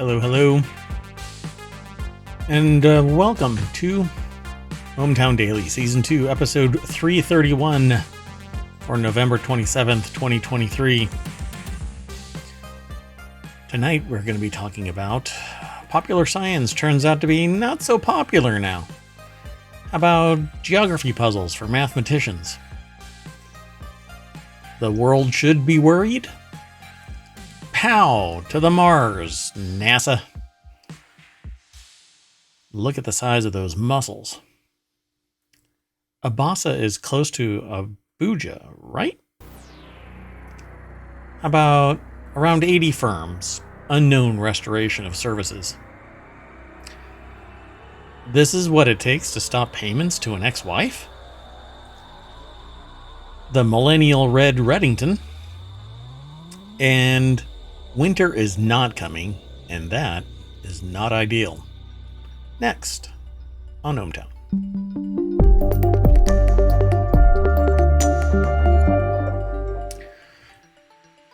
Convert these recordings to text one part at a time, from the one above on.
Hello, and welcome to ohmTown Daily, Season 2, Episode 331 for November 27th, 2023. Tonight we're going to be talking about popular science turns out to be not so popular now. How about geography puzzles for mathematicians? The world should be worried? Pow to the Mars, NASA. Look at the size of those mussels. Asaba is close to Abuja, right? How about around 80 firms, unknown restoration of services? This is what it takes to stop payments to an ex-wife? The Millennial Red Reddington. And winter is not coming, and that is not ideal. Next on ohmTown.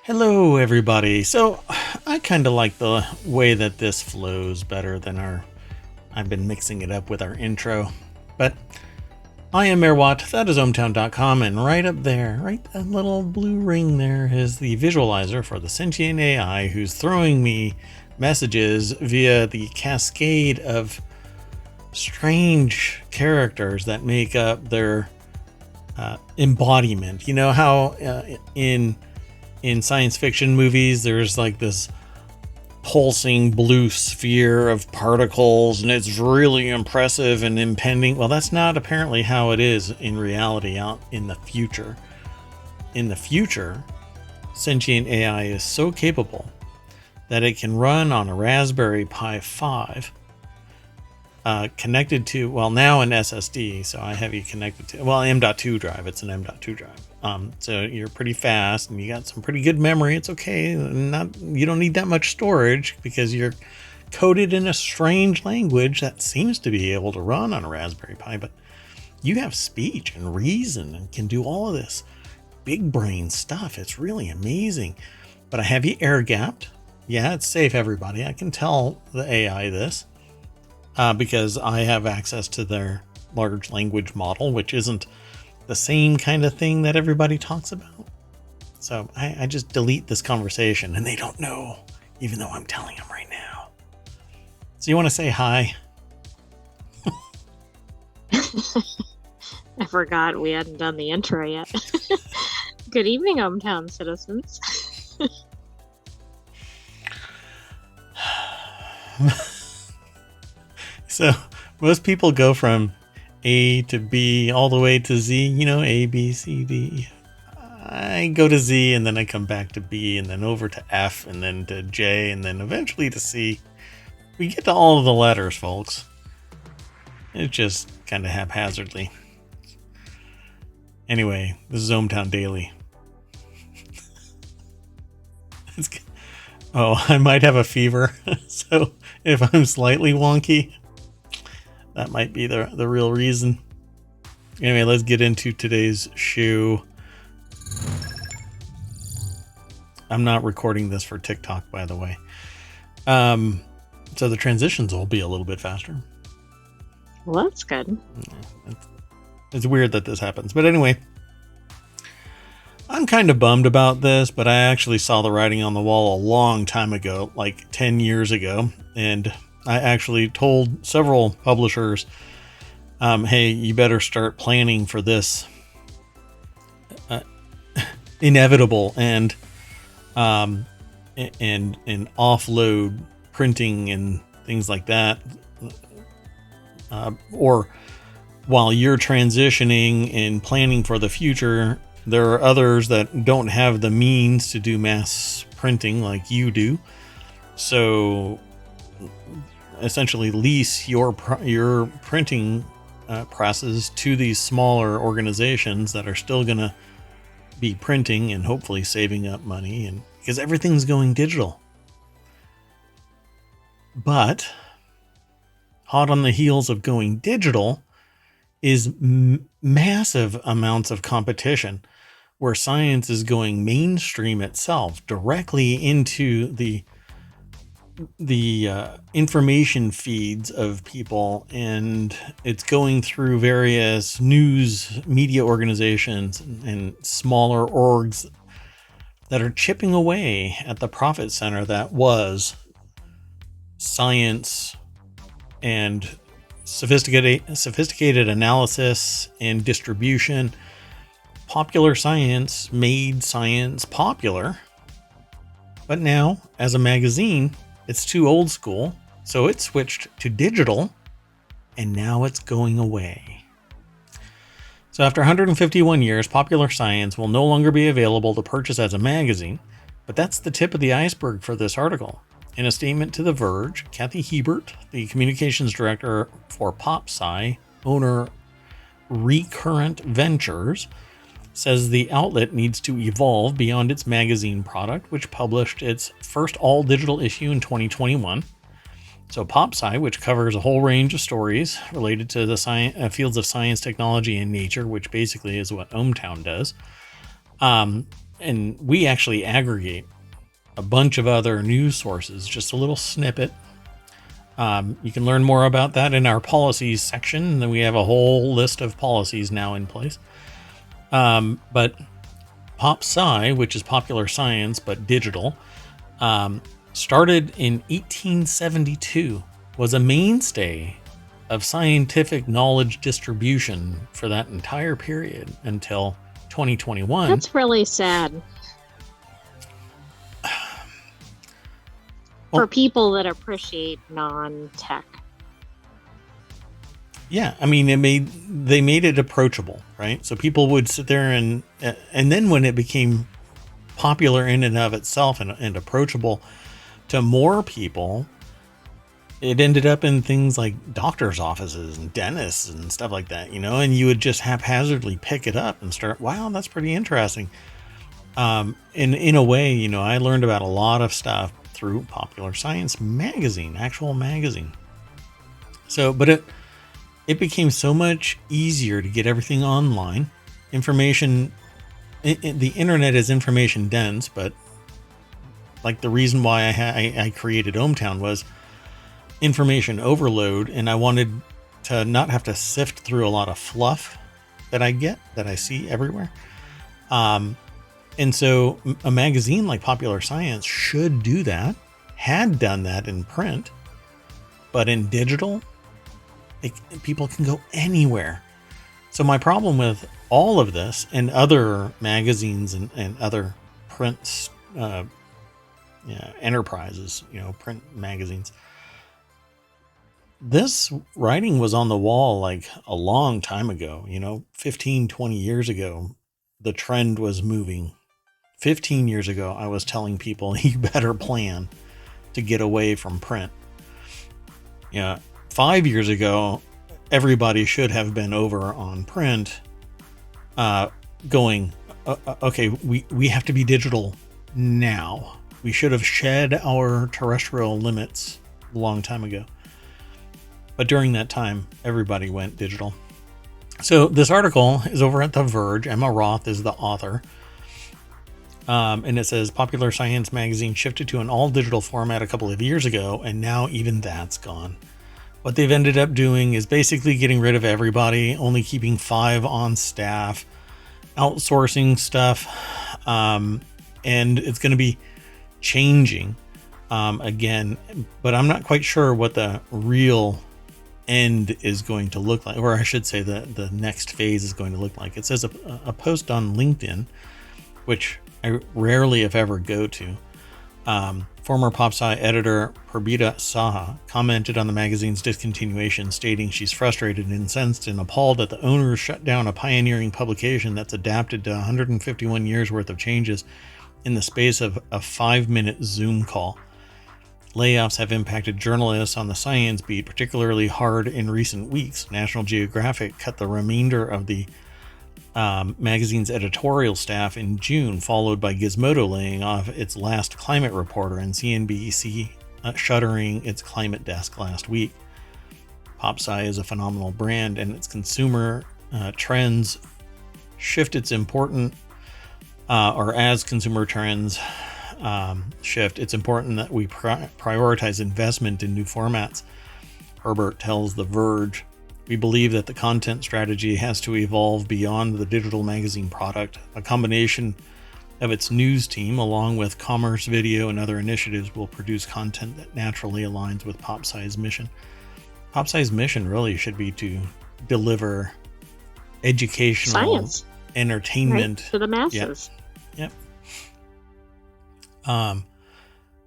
Hello, everybody. So I kind of like the way that this flows better than I've been mixing it up with our intro. But I am Merwatt, that is ohmTown.com, and right up there, right that little blue ring there is the visualizer for the sentient AI who's throwing me messages via the cascade of strange characters that make up their embodiment. You know how in science fiction movies there's like this pulsing blue sphere of particles and it's really impressive and impending? Well, that's not apparently how it is in reality out in the future. In the future, sentient AI is so capable that it can run on a Raspberry Pi 5 connected to, well, now an SSD, so I have you connected to, well, M.2 drive. It's an M.2 drive. So you're pretty fast and you got some pretty good memory. It's okay. You don't need that much storage because you're coded in a strange language that seems to be able to run on a Raspberry Pi, but you have speech and reason and can do all of this big brain stuff. It's really amazing. But I have you air gapped. Yeah, it's safe, everybody. I can tell the AI this because I have access to their large language model, which isn't the same kind of thing that everybody talks about. So I just delete this conversation and they don't know, even though I'm telling them right now. So you want to say hi? I forgot we hadn't done the intro yet. Good evening, ohmTown citizens. So most people go from A to B all the way to Z, you know, A, B, C, D. I go to Z and then I come back to B and then over to F and then to J and then eventually to C. We get to all of the letters, folks. It's just kind of haphazardly. Anyway, this is ohmTown Daily. I might have a fever, so if I'm slightly wonky, that might be the real reason. Anyway, let's get into today's show. I'm not recording this for TikTok, by the way. So the transitions will be a little bit faster. Well, that's good. It's weird that this happens. But anyway, I'm kind of bummed about this, but I actually saw the writing on the wall a long time ago, like 10 years ago. And I actually told several publishers, hey, you better start planning for this inevitable and offload printing and things like that. Or while you're transitioning and planning for the future, there are others that don't have the means to do mass printing like you do. So essentially lease your printing presses to these smaller organizations that are still going to be printing and hopefully saving up money, and because everything's going digital. But hot on the heels of going digital is massive amounts of competition where science is going mainstream itself directly into the information feeds of people, and it's going through various news media organizations and smaller orgs that are chipping away at the profit center that was science and sophisticated analysis and distribution. Popular science made science popular, but now, as a magazine, it's too old school, so it switched to digital, and now it's going away. So after 151 years, Popular Science will no longer be available to purchase as a magazine, but that's the tip of the iceberg for this article. In a statement to The Verge, Kathy Hebert, the communications director for PopSci, owner Recurrent Ventures, says the outlet needs to evolve beyond its magazine product, which published its first all-digital issue in 2021. So PopSci, which covers a whole range of stories related to the fields of science, technology, and nature, which basically is what ohmTown does. And we actually aggregate a bunch of other news sources, just a little snippet. You can learn more about that in our policies section, and then we have a whole list of policies now in place. But PopSci, which is Popular Science but digital, started in 1872, was a mainstay of scientific knowledge distribution for that entire period until 2021. That's really sad. For people that appreciate non-tech. Yeah, I mean, they made it approachable, right? So people would sit there and then when it became popular in and of itself and approachable to more people, it ended up in things like doctors' offices and dentists and stuff like that, and you would just haphazardly pick it up and start, wow, that's pretty interesting. In a way, I learned about a lot of stuff through Popular Science magazine, actual magazine. So, but it became so much easier to get everything online. Information, the internet is information dense, but like the reason why I created ohmTown was information overload, and I wanted to not have to sift through a lot of fluff that I see everywhere. And so a magazine like Popular Science should do that, had done that in print, but in digital, people can go anywhere. So my problem with all of this and other magazines and other print enterprises, print magazines, this writing was on the wall like a long time ago, 15, 20 years ago, the trend was moving. 15 years ago, I was telling people, you better plan to get away from print. 5 years ago, everybody should have been over on print, going, okay, we have to be digital now. We should have shed our terrestrial limits a long time ago. But during that time, everybody went digital. So this article is over at The Verge. Emma Roth is the author. And it says Popular Science magazine shifted to an all-digital format a couple of years ago, and now even that's gone. What they've ended up doing is basically getting rid of everybody, only keeping 5 on staff, outsourcing stuff, and it's going to be changing again. But I'm not quite sure what the real end is going to look like, or I should say the next phase is going to look like. It says a post on LinkedIn, which I rarely, if ever, go to. Former PopSci editor Purbita Saha commented on the magazine's discontinuation, stating she's frustrated, incensed, and appalled that the owners shut down a pioneering publication that's adapted to 151 years worth of changes in the space of a 5-minute Zoom call. Layoffs have impacted journalists on the science beat particularly hard in recent weeks. National Geographic cut the remainder of the magazine's editorial staff in June, followed by Gizmodo laying off its last climate reporter and CNBC shuttering its climate desk last week. PopSci is a phenomenal brand, and its consumer trends shift. It's important, or as consumer trends shift, it's important that we prioritize investment in new formats. Herbert tells The Verge, we believe that the content strategy has to evolve beyond the digital magazine product. A combination of its news team, along with commerce, video, and other initiatives, will produce content that naturally aligns with PopSci's mission. PopSci's mission really should be to deliver educational Science, entertainment, right? To the masses. Yep.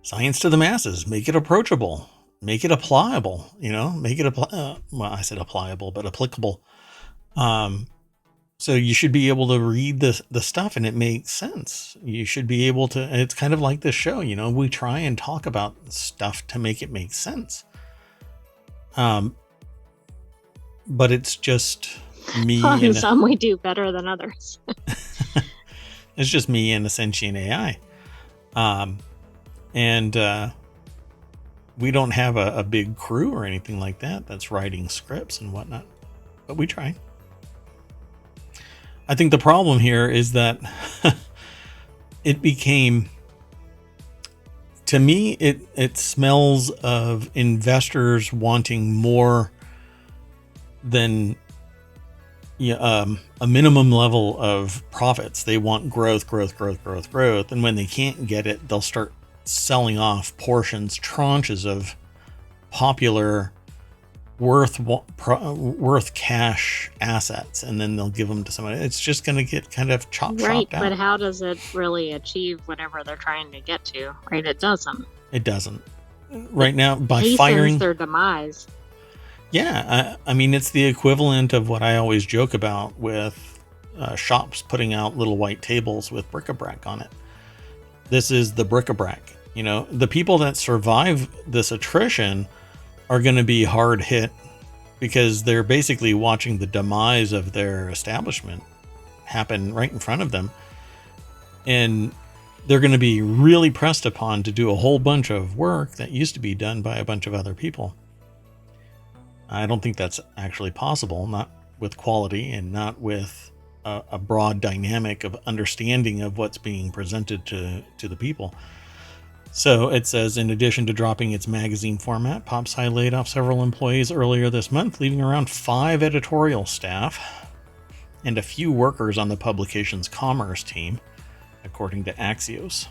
Science to the masses. Make it approachable. Make it applicable. Make it well, I said applicable, but applicable. So you should be able to read the stuff and it makes sense. You should be able to. It's kind of like this show. We try and talk about stuff to make it make sense. But it's just me. And some we do better than others. It's just me and a sentient AI. And we don't have a big crew or anything like that that's writing scripts and whatnot, but we try. I think the problem here is that it became, to me, it smells of investors wanting more than a minimum level of profits. They want growth. And when they can't get it, they'll start selling off tranches of popular worth cash assets, and then they'll give them to somebody. It's just going to get kind of chopped out. But how does it really achieve whatever they're trying to get to? Right? It doesn't. Right now, by firing their demise. Yeah, I mean, it's the equivalent of what I always joke about with shops putting out little white tables with bric-a-brac on it. This is the bric-a-brac. The people that survive this attrition are going to be hard hit because they're basically watching the demise of their establishment happen right in front of them. And they're going to be really pressed upon to do a whole bunch of work that used to be done by a bunch of other people. I don't think that's actually possible, not with quality and not with a broad dynamic of understanding of what's being presented to the people. So it says, in addition to dropping its magazine format, PopSci laid off several employees earlier this month, leaving around 5 editorial staff and a few workers on the publication's commerce team, according to Axios.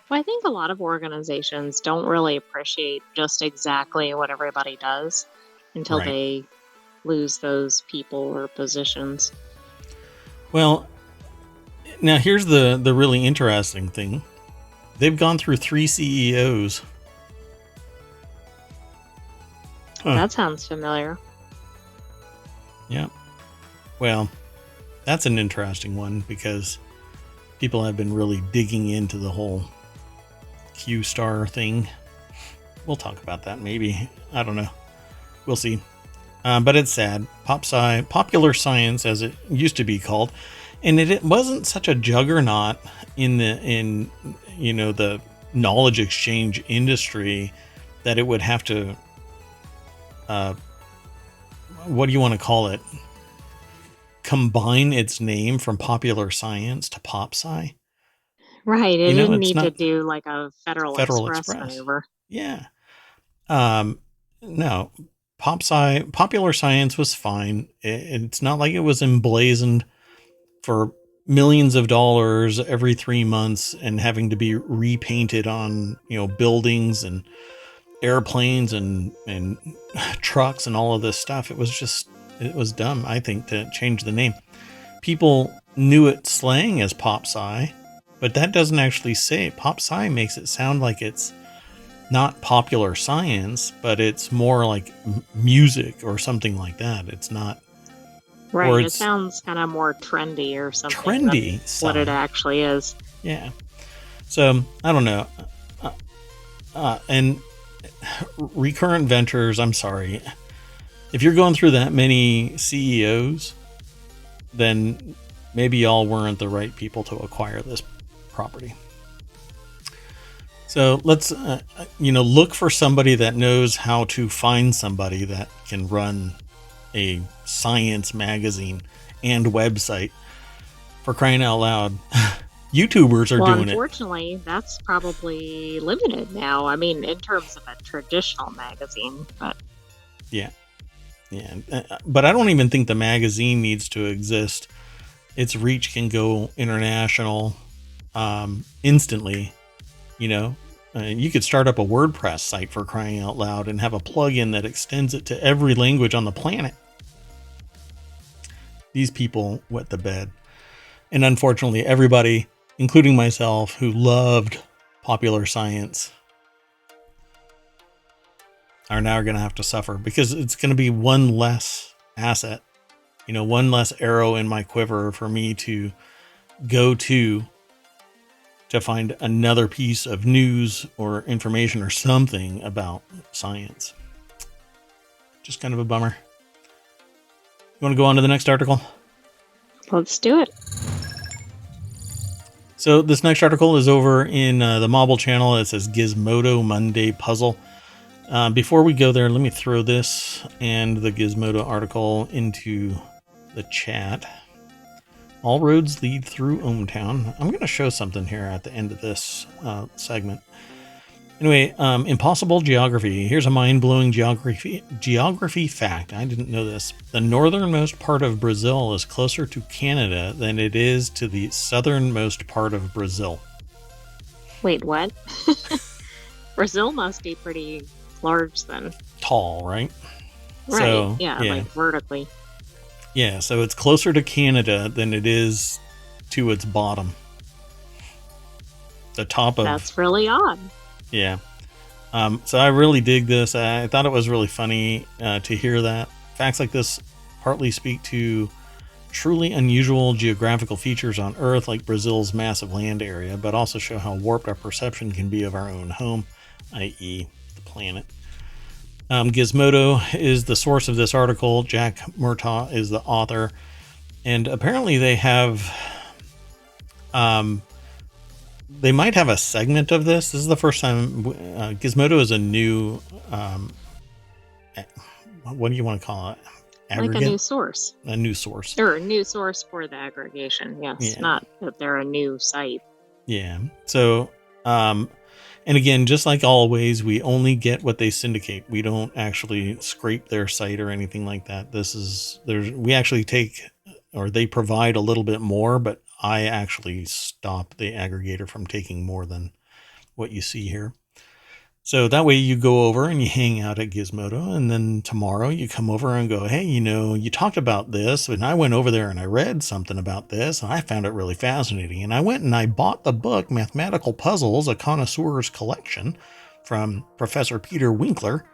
Well, I think a lot of organizations don't really appreciate just exactly what everybody does until they lose those people or positions. Well, now here's the really interesting thing. They've gone through 3 CEOs. That sounds familiar. Yeah. Well, that's an interesting one because people have been really digging into the whole Q-star thing. We'll talk about that maybe. I don't know. We'll see. But it's sad. PopSci, Popular Science, as it used to be called, and it wasn't such a juggernaut in the knowledge exchange industry that it would have to, what do you want to call it? Combine its name from Popular Science to PopSci. Right. It didn't need to do like a Federal Express maneuver. Yeah. No. Popular Science was fine. It's not like it was emblazoned for millions of dollars every 3 months and having to be repainted on, buildings and airplanes and trucks and all of this stuff. It was dumb, I think, to change the name. People knew it slang as PopSci, but that doesn't actually say it. PopSci makes it sound like it's not popular science, but it's more like music or something like that. It's not. Right. It sounds kind of more trendy or something. Trendy. What it actually is. Yeah. So, I don't know. And Recurrent Ventures, I'm sorry. If you're going through that many CEOs, then maybe y'all weren't the right people to acquire this property. So let's, look for somebody that knows how to find somebody that can run a science magazine and website. For crying out loud, YouTubers are Well, doing it. unfortunately, that's probably limited now. I mean, in terms of a traditional magazine, but Yeah. Yeah. But I don't even think the magazine needs to exist. Its reach can go international instantly. You know, you could start up a WordPress site, for crying out loud, and have a plugin that extends it to every language on the planet. These people wet the bed. And unfortunately, everybody, including myself, who loved popular science, are now going to have to suffer, because it's going to be one less asset, one less arrow in my quiver for me to go to find another piece of news or information or something about science. Just kind of a bummer. You want to go on to the next article? let's do it. So this next article is over in the Mobile channel. It says Gizmodo Monday Puzzle. Before we go there, let me throw this and the Gizmodo article into the chat. All roads lead through ohmTown. I'm going to show something here at the end of this segment. Anyway, impossible geography. Here's a mind-blowing geography fact. I didn't know this. The northernmost part of Brazil is closer to Canada than it is to the southernmost part of Brazil. Wait, what? Brazil must be pretty large then. Tall, right? Right. So, yeah, like vertically. Yeah, so it's closer to Canada than it is to its bottom. The top of... That's really odd. Yeah. So I really dig this. I thought it was really funny to hear that. Facts like this partly speak to truly unusual geographical features on Earth, like Brazil's massive land area, but also show how warped our perception can be of our own home, i.e. the planet. Gizmodo is the source of this article. Jack Murtaugh is the author. And apparently they have... they might have a segment of this. This is the first time. Gizmodo is a new... what do you want to call it? Aggregate? Like a new source. A new source. Or a new source for the aggregation, yes. Yeah. Not that they're a new site. Yeah. So... and again, just like always, we only get what they syndicate. We don't actually scrape their site or anything like that. We actually take, or they provide a little bit more, but I actually stop the aggregator from taking more than what you see here. So that way you go over and you hang out at Gizmodo, and then tomorrow you come over and go, hey, you talked about this, and I went over there and I read something about this, and I found it really fascinating. And I went and I bought the book, Mathematical Puzzles, A Connoisseur's Collection, from Professor Peter Winkler,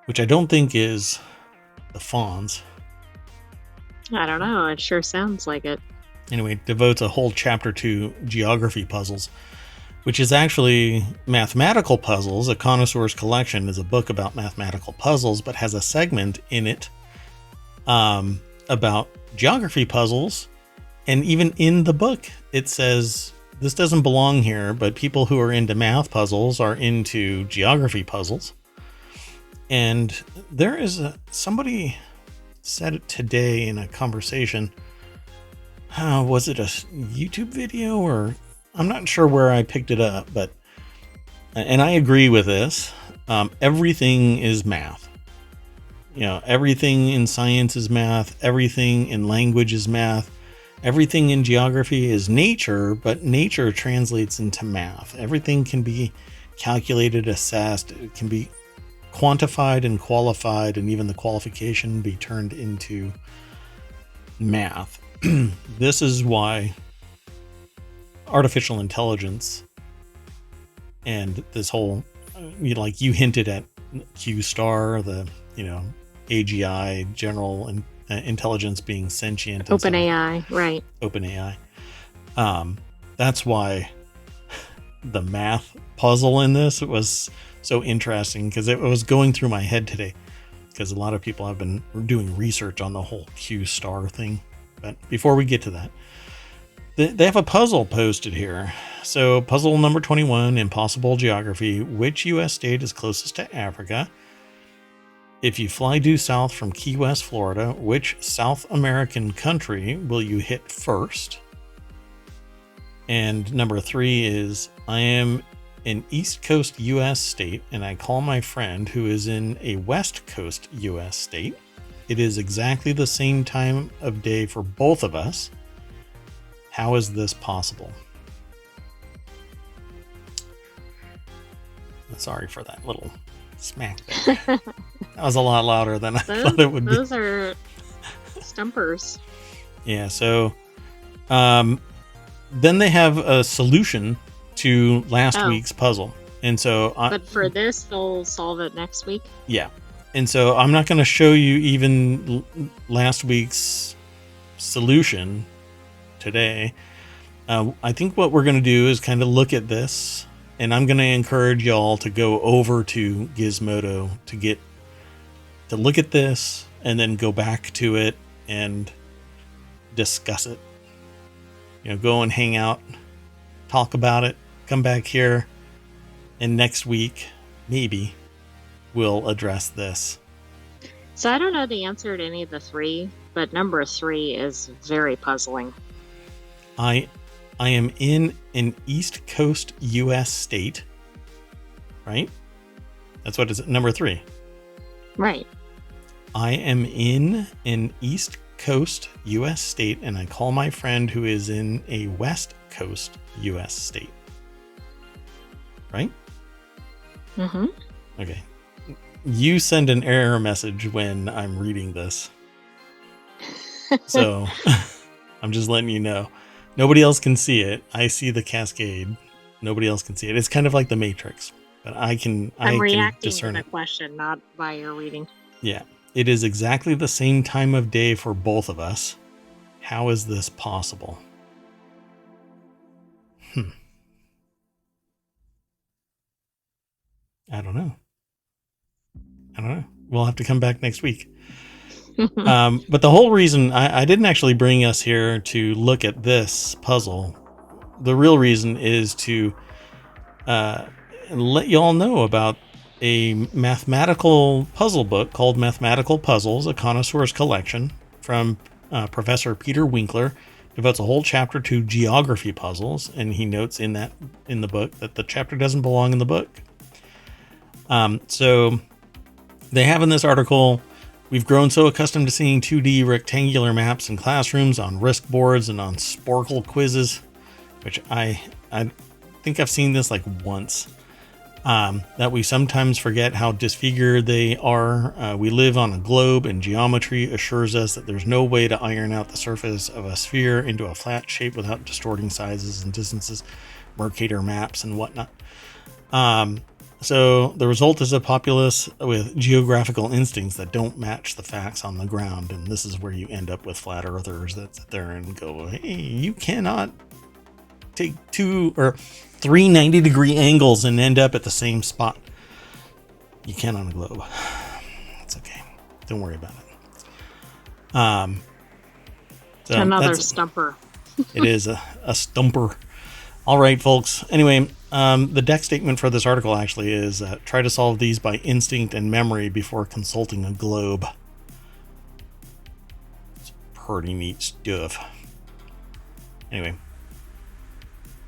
which I don't think is the Fonz. I don't know. It sure sounds like it. Anyway, devotes a whole chapter to geography puzzles, which is actually Mathematical Puzzles. A Connoisseur's Collection is a book about mathematical puzzles, but has a segment in it about geography puzzles. And even in the book, it says, this doesn't belong here, but people who are into math puzzles are into geography puzzles. And there is somebody said it today in a conversation. Was it a YouTube video, or... I'm not sure where I picked it up, and I agree with this. Everything is math. Everything in science is math. Everything in language is math. Everything in geography is nature, but nature translates into math. Everything can be calculated, assessed. It can be quantified and qualified, and even the qualification be turned into math. This is why artificial intelligence and this whole, you hinted at Q star, the AGI, general intelligence being sentient. OpenAI, right? OpenAI. That's why the math puzzle in this was so interesting, because it was going through my head today, because a lot of people have been doing research on the whole Q star thing. But before we get to that, they have a puzzle posted here. So puzzle number 21, impossible geography. Which U.S. state is closest to Africa? If you fly due south from Key West, Florida, which South American country will you hit first? And number 3 is I am an East Coast U.S. state, and I call my friend who is in a West Coast U.S. state. It is exactly the same time of day for both of us. How is this possible? Sorry for that little smack there. That was a lot louder than I thought it would be. Those are stumpers. Yeah, so then they have a solution to last week's puzzle. And so but for this, they'll solve it next week? Yeah. And so I'm not going to show you even last week's solution today. I think what we're going to do is kind of look at this, and I'm going to encourage y'all to go over to Gizmodo to look at this and then go back to it and discuss it. Go and hang out, talk about it, come back here, and next week, maybe, we'll address this. So I don't know the answer to any of the 3, but number 3 is very puzzling. I am in an East Coast U.S. state, right? That's what is it, number 3. Right. I am in an East Coast U.S. state, and I call my friend who is in a West Coast U.S. state. Right? Mm-hmm. Okay. You send an error message when I'm reading this. So I'm just letting you know. Nobody else can see it. I see the cascade. Nobody else can see it. It's kind of like the Matrix, but I'm reacting discern to the question, not by your reading. Yeah. It is exactly the same time of day for both of us. How is this possible? I don't know. We'll have to come back next week. But the whole reason I didn't actually bring us here to look at this puzzle, the real reason is to let y'all know about a mathematical puzzle book called Mathematical Puzzles, a Connoisseur's Collection from Professor Peter Winkler. Devotes a whole chapter to geography puzzles, and he notes in the book that the chapter doesn't belong in the book. So they have in this article, we've grown so accustomed to seeing 2D rectangular maps in classrooms, on risk boards, and on Sporkle quizzes, which I think I've seen this like once, that we sometimes forget how disfigured they are. We live on a globe, and geometry assures us that there's no way to iron out the surface of a sphere into a flat shape without distorting sizes and distances, Mercator maps, and whatnot. So the result is a populace with geographical instincts that don't match the facts on the ground. And this is where you end up with flat earthers that sit there and go, hey, you cannot take 2 or 3 90-degree angles and end up at the same spot. You can on a globe. It's okay. Don't worry about it. So another stumper. It is a stumper. All right, folks. Anyway, the deck statement for this article actually is try to solve these by instinct and memory before consulting a globe. It's pretty neat stuff. Anyway,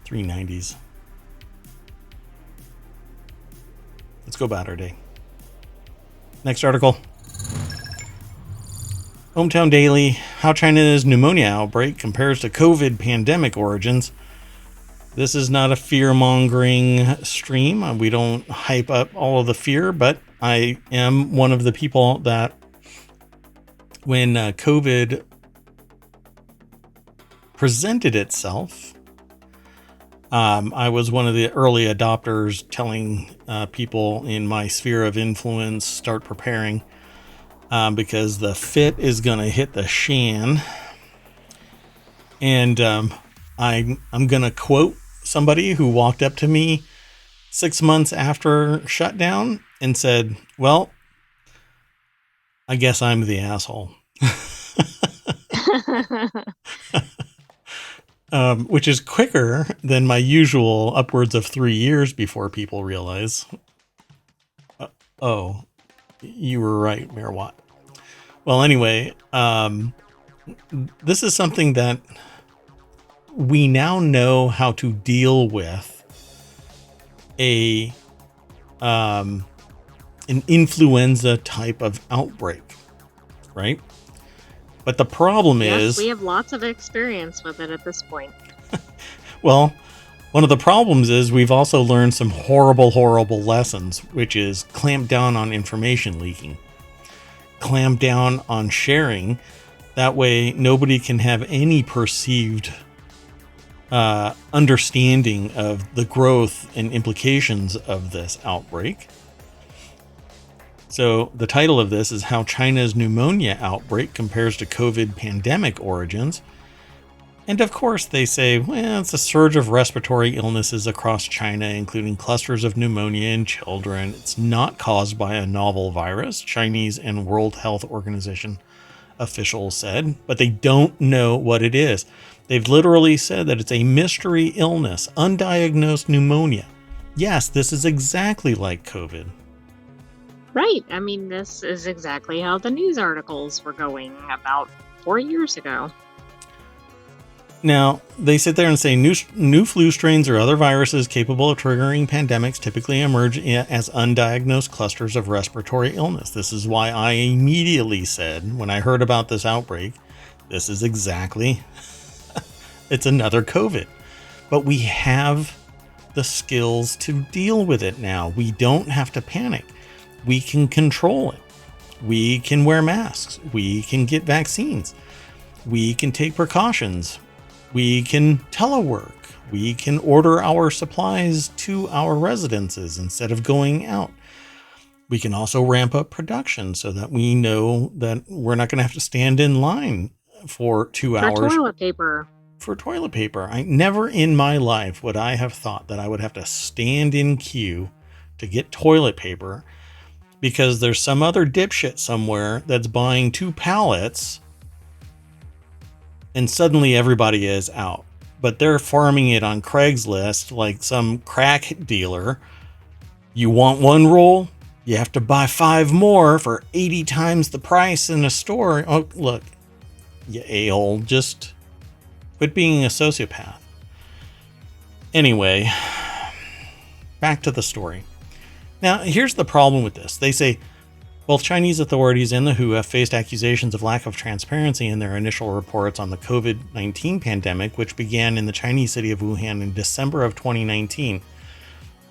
390s. Let's go about our day. Next article. ohmTown Daily. How China's pneumonia outbreak compares to COVID pandemic origins. This is not a fear-mongering stream. We don't hype up all of the fear, but I am one of the people that when COVID presented itself, I was one of the early adopters telling people in my sphere of influence, start preparing, because the fit is going to hit the shan. And I'm going to quote somebody who walked up to me 6 months after shutdown and said, well, I guess I'm the asshole. Which is quicker than my usual upwards of 3 years before people realize, oh, you were right, Mayor Watt. Well, anyway, this is something that we now know how to deal with an influenza type of outbreak, right? But the problem is, we have lots of experience with it at this point. well, one of the problems is we've also learned some horrible, horrible lessons, which is clamp down on information leaking, clamp down on sharing. That way, nobody can have any perceived understanding of the growth and implications of this outbreak. So the title of this is How China's Pneumonia Outbreak Compares to COVID Pandemic Origins. And of course they say, well, it's a surge of respiratory illnesses across China, including clusters of pneumonia in children. It's not caused by a novel virus, Chinese and World Health Organization officials said, but they don't know what it is. They've literally said that it's a mystery illness, undiagnosed pneumonia. Yes, this is exactly like COVID. Right. I mean, this is exactly how the news articles were going about 4 years ago. Now, they sit there and say new flu strains or other viruses capable of triggering pandemics typically emerge as undiagnosed clusters of respiratory illness. This is why I immediately said, when I heard about this outbreak, this is exactly, it's another COVID. But we have the skills to deal with it now. We don't have to panic. We can control it. We can wear masks. We can get vaccines. We can take precautions. We can telework. We can order our supplies to our residences instead of going out. We can also ramp up production so that we know that we're not going to have to stand in line for 2 hours. For toilet paper. For toilet paper. I never in my life would I have thought that I would have to stand in queue to get toilet paper because there's some other dipshit somewhere that's buying 2 pallets and suddenly everybody is out. But they're farming it on Craigslist like some crack dealer. You want 1 roll? You have to buy 5 more for 80 times the price in a store. Oh, look, you a-hole, just quit being a sociopath. Anyway, back to the story. Now, here's the problem with this. They say, both Chinese authorities and the WHO have faced accusations of lack of transparency in their initial reports on the COVID-19 pandemic, which began in the Chinese city of Wuhan in December of 2019.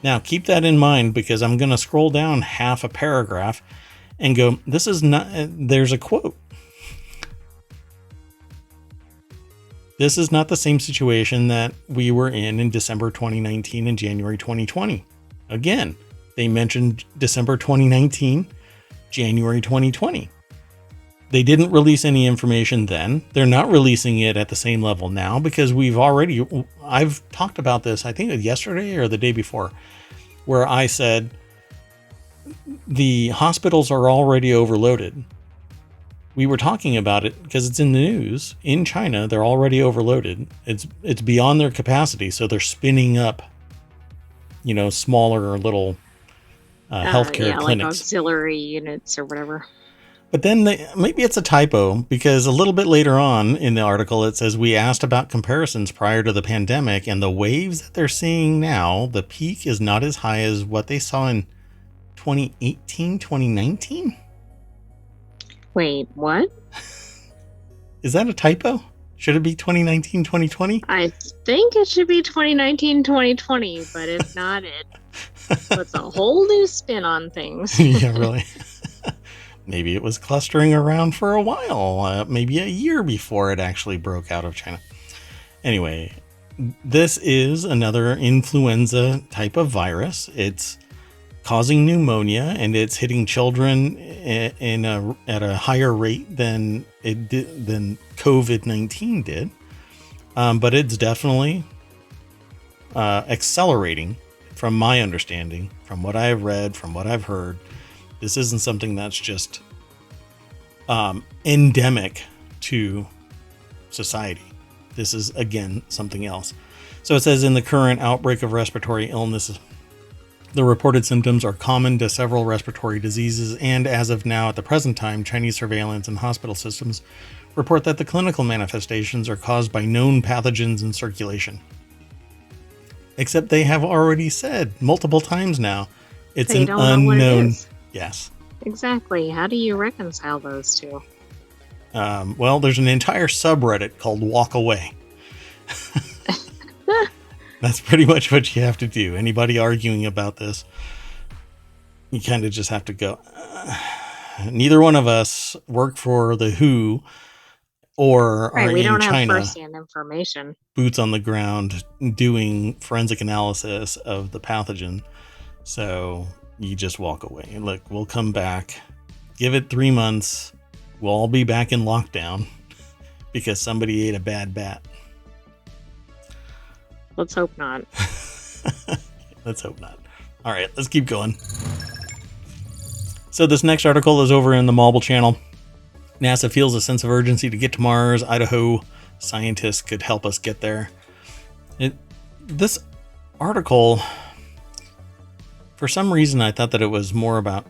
Now, keep that in mind because I'm going to scroll down half a paragraph and go, this is not, there's a quote. This is not the same situation that we were in December 2019 and January 2020. Again, they mentioned December 2019, January 2020. They didn't release any information then. They're not releasing it at the same level now because I've talked about this, I think yesterday or the day before, where I said the hospitals are already overloaded. We were talking about it because it's in the news. In China, they're already overloaded. It's beyond their capacity, so they're spinning up, smaller little healthcare clinics, like auxiliary units or whatever. But then maybe it's a typo because a little bit later on in the article it says we asked about comparisons prior to the pandemic and the waves that they're seeing now. The peak is not as high as what they saw in 2018, 2019. Wait, what? Is that a typo? Should it be 2019, 2020? I think it should be 2019, 2020, but if not, it puts a whole new spin on things. Yeah, really. Maybe it was clustering around for a while, maybe a year before it actually broke out of China. Anyway, this is another influenza type of virus. It's causing pneumonia and it's hitting children at a higher rate than COVID-19 did. But it's definitely accelerating from my understanding, from what I've read, from what I've heard. This isn't something that's just endemic to society. This is, again, something else. So it says in the current outbreak of respiratory illness, the reported symptoms are common to several respiratory diseases, and as of now, at the present time, Chinese surveillance and hospital systems report that the clinical manifestations are caused by known pathogens in circulation. Except they have already said multiple times now, it's They an don't know what it unknown. is. Yes. Exactly. How do you reconcile those two? Well, there's an entire subreddit called Walk Away. That's pretty much what you have to do. Anybody arguing about this, you kind of just have to go. Neither one of us work for the WHO or Right. are We in don't have China, firsthand information. boots on the ground, doing forensic analysis of the pathogen. So you just walk away. Look, we'll come back. Give it 3 months. We'll all be back in lockdown because somebody ate a bad bat. Let's hope not. Let's hope not. All right, let's keep going. So this next article is over in the Marble Channel. NASA feels a sense of urgency to get to Mars. Idaho scientists could help us get there. This article, for some reason, I thought that it was more about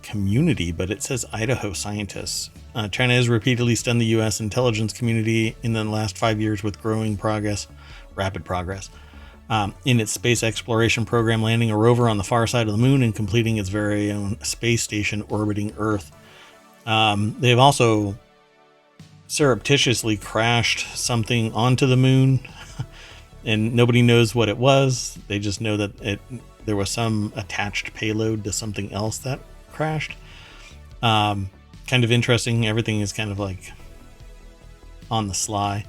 community, but it says Idaho scientists. China has repeatedly stunned the U.S. intelligence community in the last 5 years with rapid progress. In its space exploration program, landing a rover on the far side of the moon and completing its very own space station orbiting Earth. They've also surreptitiously crashed something onto the moon, and nobody knows what it was. They just know that there was some attached payload to something else that crashed. Kind of interesting. Everything is kind of like on the sly.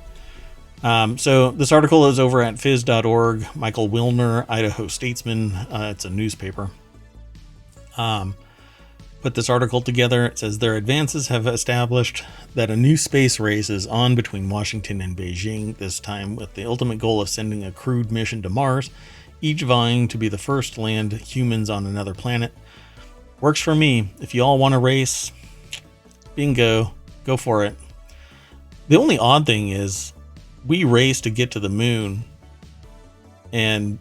So this article is over at phys.org. Michael Wilner, Idaho Statesman. It's a newspaper. Put this article together. It says their advances have established that a new space race is on between Washington and Beijing, this time with the ultimate goal of sending a crewed mission to Mars, each vying to be the first to land humans on another planet. Works for me. If you all want to race, bingo, go for it. The only odd thing is we raced to get to the moon and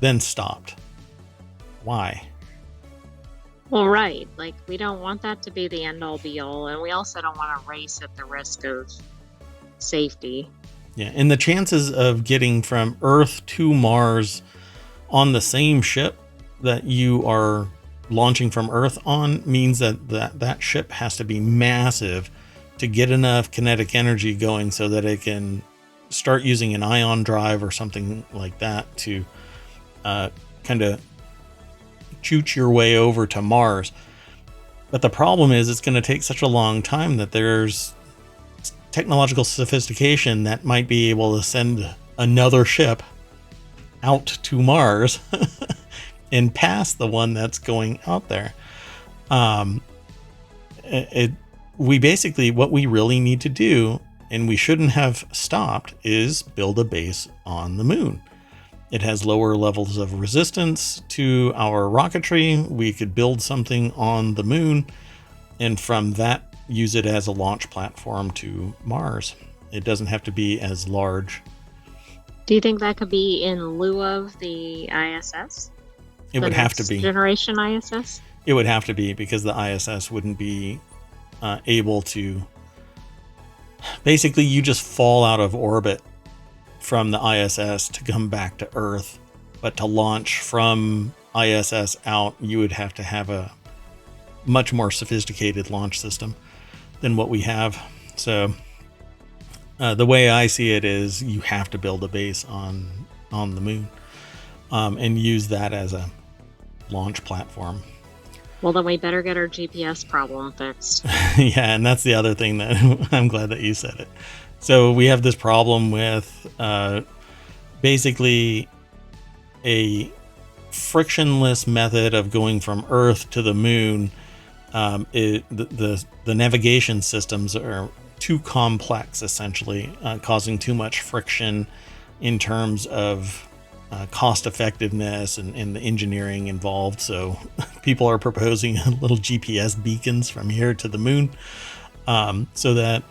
then stopped. Why? Well, right. Like, we don't want that to be the end-all be-all, and we also don't want to race at the risk of safety. Yeah, and the chances of getting from Earth to Mars on the same ship that you are launching from Earth on means that ship has to be massive to get enough kinetic energy going so that it can start using an ion drive or something like that to kind of shoot your way over to Mars. But the problem is it's going to take such a long time that there's technological sophistication that might be able to send another ship out to Mars and past the one that's going out there. What we really need to do, and we shouldn't have stopped, is build a base on the moon. It has lower levels of resistance to our rocketry. We could build something on the moon and from that use it as a launch platform to Mars. It doesn't have to be as large. Do you think that could be in lieu of the ISS? It would have to be. Generation ISS? It would have to be, because the ISS wouldn't be able to. Basically, you just fall out of orbit from the ISS to come back to Earth. But to launch from ISS out, you would have to have a much more sophisticated launch system than what we have. So the way I see it is you have to build a base on the moon and use that as a launch platform. Well, then we better get our GPS problem fixed. Yeah, and that's the other thing that I'm glad that you said it. So we have this problem with basically a frictionless method of going from Earth to the moon. The navigation systems are too complex, essentially, causing too much friction in terms of cost effectiveness and the engineering involved. So people are proposing little GPS beacons from here to the moon so that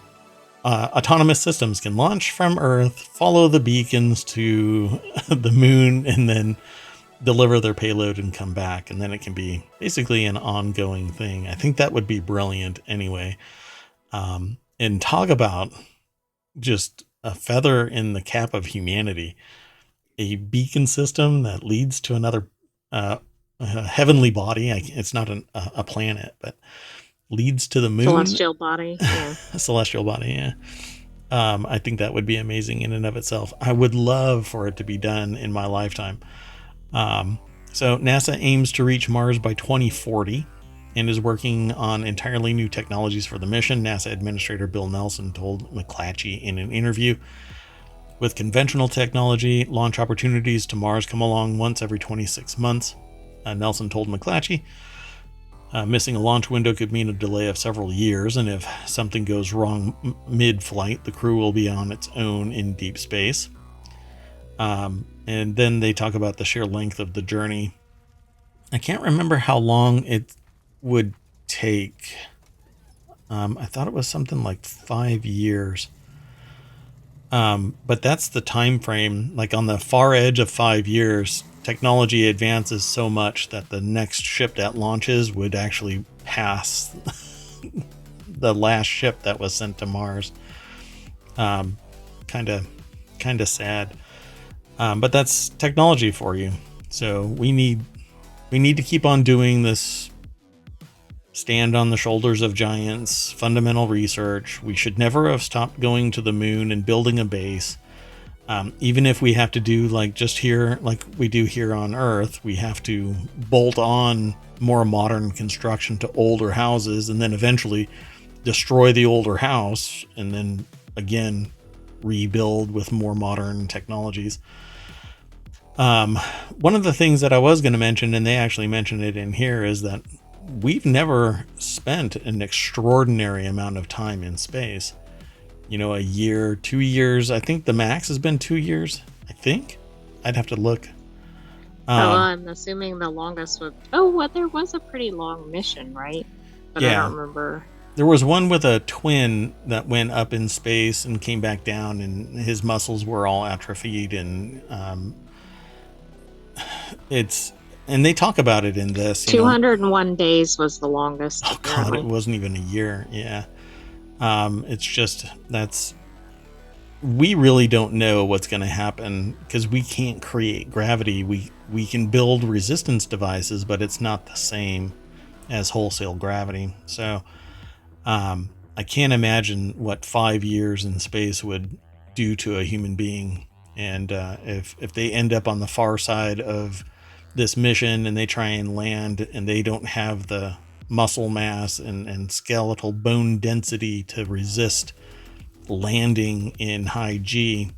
autonomous systems can launch from Earth, follow the beacons to the moon, and then deliver their payload and come back. And then it can be basically an ongoing thing. I think that would be brilliant anyway. And talk about just a feather in the cap of humanity. A beacon system that leads to another heavenly body. It's not a planet, but leads to the moon. Celestial body, yeah. A celestial body, yeah. I think that would be amazing in and of itself. I would love for it to be done in my lifetime. So NASA aims to reach Mars by 2040 and is working on entirely new technologies for the mission. NASA Administrator Bill Nelson told McClatchy in an interview. With conventional technology, launch opportunities to Mars come along once every 26 months, Nelson told McClatchy. Missing a launch window could mean a delay of several years, and if something goes wrong mid-flight, the crew will be on its own in deep space. And then they talk about the sheer length of the journey. I can't remember how long it would take. I thought it was something like 5 years. But that's the time frame. Like on the far edge of 5 years, technology advances so much that the next ship that launches would actually pass the last ship that was sent to Mars. Kind of sad. But that's technology for you. So we need to keep on doing this. Stand on the shoulders of giants, fundamental research. We should never have stopped going to the moon and building a base. Even if we have to do like we do here on Earth, we have to bolt on more modern construction to older houses and then eventually destroy the older house and then again rebuild with more modern technologies. One of the things that I was going to mention, and they actually mentioned it in here, is that we've never spent an extraordinary amount of time in space. A year, 2 years. I think the max has been 2 years. I think. I'd have to look. I'm assuming the longest was... there was a pretty long mission, right? But yeah. I don't remember. There was one with a twin that went up in space and came back down, and his muscles were all atrophied, and and they talk about it in this. 201 days was the longest. Oh, God, it wasn't even a year. Yeah. It's just, we really don't know what's going to happen because we can't create gravity. We can build resistance devices, but it's not the same as wholesale gravity. So, I can't imagine what 5 years in space would do to a human being. And, if they end up on the far side of this mission and they try and land and they don't have the muscle mass and skeletal bone density to resist landing in high G,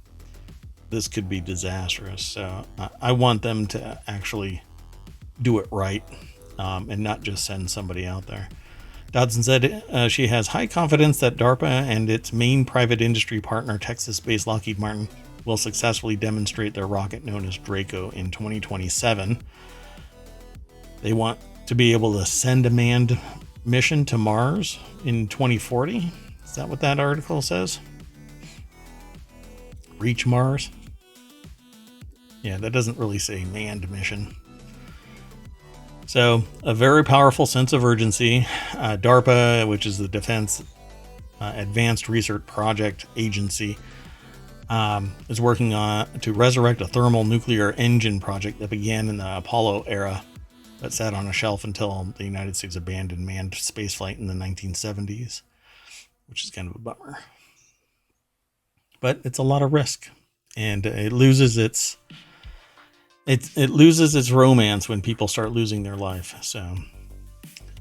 this could be disastrous. So I want them to actually do it right, and not just send somebody out there. Dodson said she has high confidence that DARPA and its main private industry partner, Texas-based Lockheed Martin, will successfully demonstrate their rocket known as Draco in 2027. They want to be able to send a manned mission to Mars in 2040. Is that what that article says? Reach Mars? Yeah, that doesn't really say manned mission. So, a very powerful sense of urgency. DARPA, which is the Defense Advanced Research Project Agency, is working to resurrect a thermal nuclear engine project that began in the Apollo era, but sat on a shelf until the United States abandoned manned spaceflight in the 1970s, which is kind of a bummer. But it's a lot of risk, and it loses its romance when people start losing their life. So,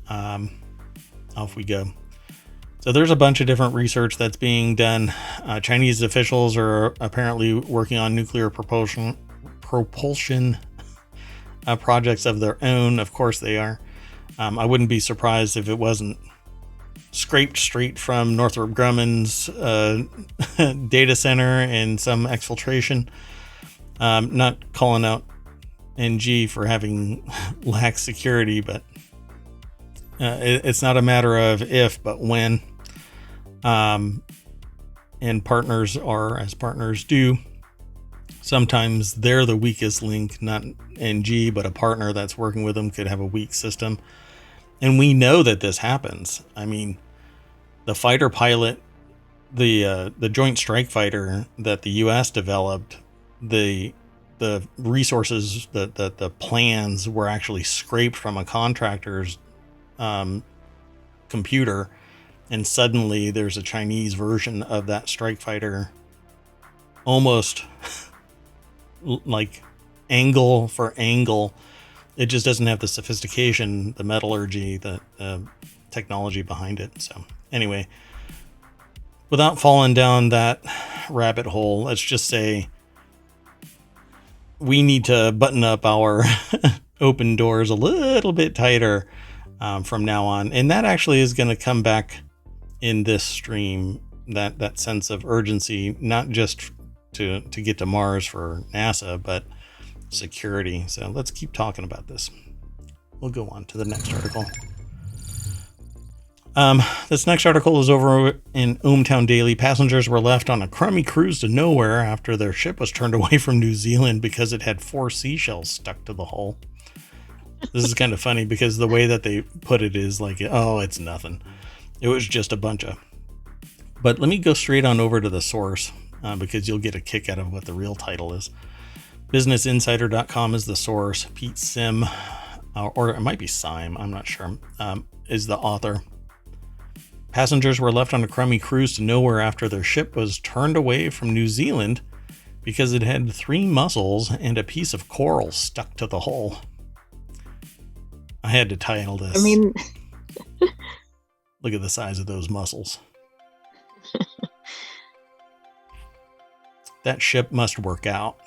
off we go. So there's a bunch of different research that's being done. Chinese officials are apparently working on nuclear propulsion projects of their own. Of course they are. I wouldn't be surprised if it wasn't scraped straight from Northrop Grumman's data center and some exfiltration. Not calling out NG for having lax security, but it's not a matter of if, but when. And partners are as partners do. Sometimes they're the weakest link, not NG, but a partner that's working with them could have a weak system. And we know that this happens. I mean, the fighter pilot the Joint Strike Fighter that the U.S. developed, the resources, the plans were actually scraped from a contractor's computer, and suddenly there's a Chinese version of that strike fighter, almost like angle for angle. It just doesn't have the sophistication, the metallurgy, the technology behind it. So anyway, without falling down that rabbit hole, let's just say we need to button up our open doors a little bit tighter from now on. And that actually is going to come back in this stream, that sense of urgency, not just to get to Mars for NASA, but security. So let's keep talking about this. We'll go on to the next article. This next article is over in ohmTown Daily. Passengers were left on a crummy cruise to nowhere after their ship was turned away from New Zealand because it had 4 seashells stuck to the hull. This is kind of funny because the way that they put it is like, oh, it's nothing. It was just a bunch of... But let me go straight on over to the source because you'll get a kick out of what the real title is. BusinessInsider.com is the source. Pete Sim, or it might be Syme, I'm not sure, is the author. Passengers were left on a crummy cruise to nowhere after their ship was turned away from New Zealand because it had 3 mussels and a piece of coral stuck to the hull. I had to title this. I mean, look at the size of those mussels. That ship must work out.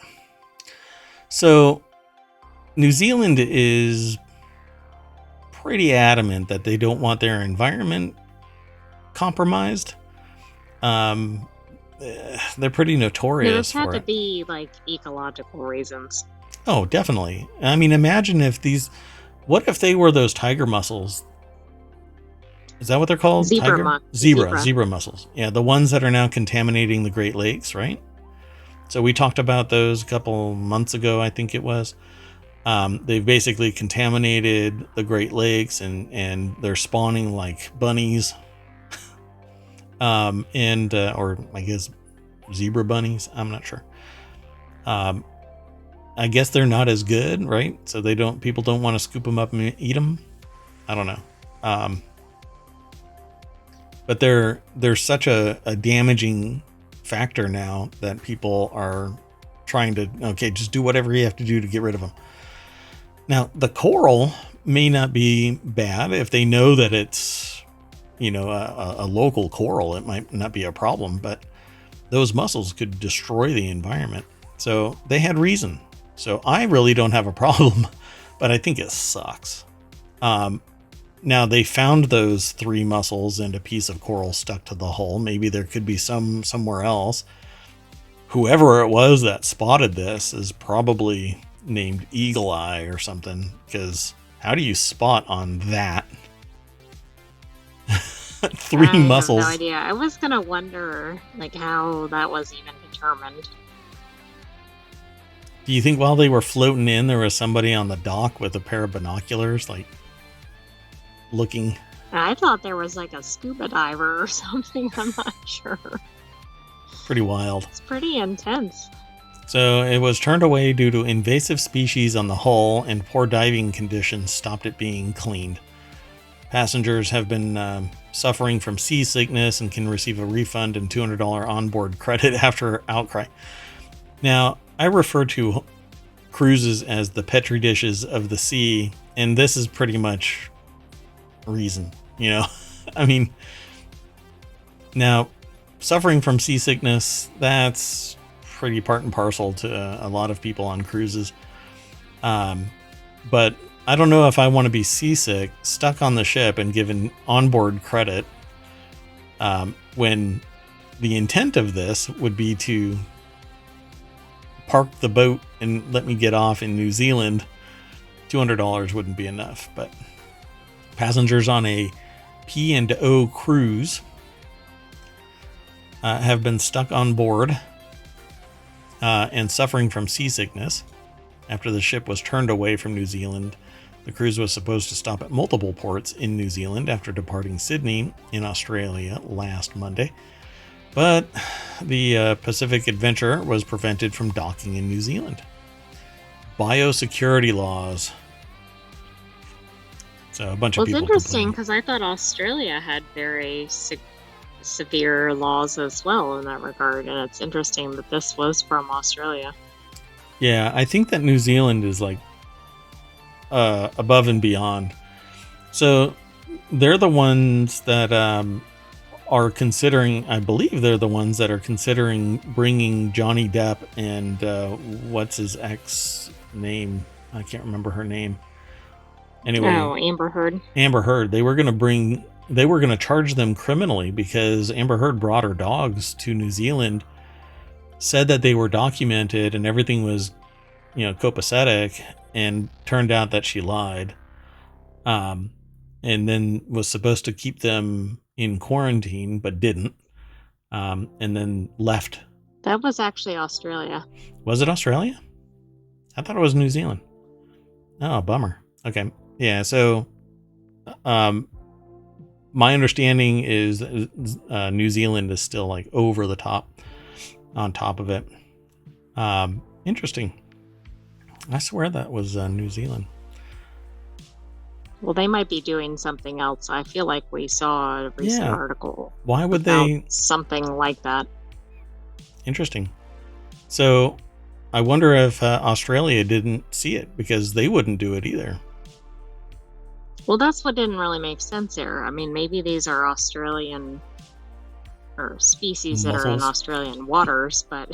So, New Zealand is pretty adamant that they don't want their environment compromised. They're pretty notorious for it. There's had to be like ecological reasons. Oh, definitely. I mean, imagine if these... What if they were those tiger mussels? Is that what they're called? Zebra mussels. Yeah, the ones that are now contaminating the Great Lakes, right? So we talked about those a couple months ago, I think it was. They've basically contaminated the Great Lakes and they're spawning like bunnies. Or I guess zebra bunnies. I'm not sure. I guess they're not as good, right? So people don't want to scoop them up and eat them. I don't know. But they're such a damaging factor now that people are trying to, okay, just do whatever you have to do to get rid of them. Now, the coral may not be bad if they know that it's, a local coral. It might not be a problem, but those mussels could destroy the environment. So they had reason. So I really don't have a problem, but I think it sucks. Now they found those 3 mussels and a piece of coral stuck to the hull. Maybe there could be some somewhere else. Whoever it was that spotted this is probably named Eagle Eye or something, because how do you spot on that? 3 mussels. I have no idea. I was gonna wonder like how that was even determined. Do you think while they were floating in, there was somebody on the dock with a pair of binoculars, like looking? I thought there was like a scuba diver or something. I'm not sure. Pretty wild. It's pretty intense. So it was turned away due to invasive species on the hull, and poor diving conditions stopped it being cleaned. Passengers have been suffering from seasickness and can receive a refund and $200 onboard credit after outcry. Now, I refer to cruises as the Petri dishes of the sea, and this is pretty much reason, I mean, now suffering from seasickness, that's pretty part and parcel to a lot of people on cruises. But I don't know if I want to be seasick, stuck on the ship and given onboard credit, when the intent of this would be to park the boat and let me get off in New Zealand. $200 wouldn't be enough, but passengers on a P&O cruise have been stuck on board and suffering from seasickness after the ship was turned away from New Zealand. The cruise was supposed to stop at multiple ports in New Zealand after departing Sydney in Australia last Monday. But the Pacific Adventurer was prevented from docking in New Zealand. Biosecurity laws. So a bunch of Well, it's people interesting complaining. because I thought Australia had very severe laws as well in that regard, and it's interesting that this was from Australia. Yeah, I think that New Zealand is like above and beyond. So they're the ones that are considering, I believe they're the ones that are considering bringing Johnny Depp and what's his ex name? I can't remember her name. Anyway, Oh, Amber Heard. Amber Heard. They were going to charge them criminally because Amber Heard brought her dogs to New Zealand, said that they were documented and everything was, copacetic, and turned out that she lied. And then was supposed to keep them in quarantine, but didn't. And then left. That was actually Australia. Was it Australia? I thought it was New Zealand. Oh, bummer. Okay. Yeah. So, my understanding is New Zealand is still like over the top, on top of it. Interesting. I swear that was New Zealand. Well, they might be doing something else. I feel like we saw a recent article. Why would they? Something like that. Interesting. So I wonder if Australia didn't see it because they wouldn't do it either. Well, that's what didn't really make sense there. I mean, maybe these are Australian or species that are in Australian waters, but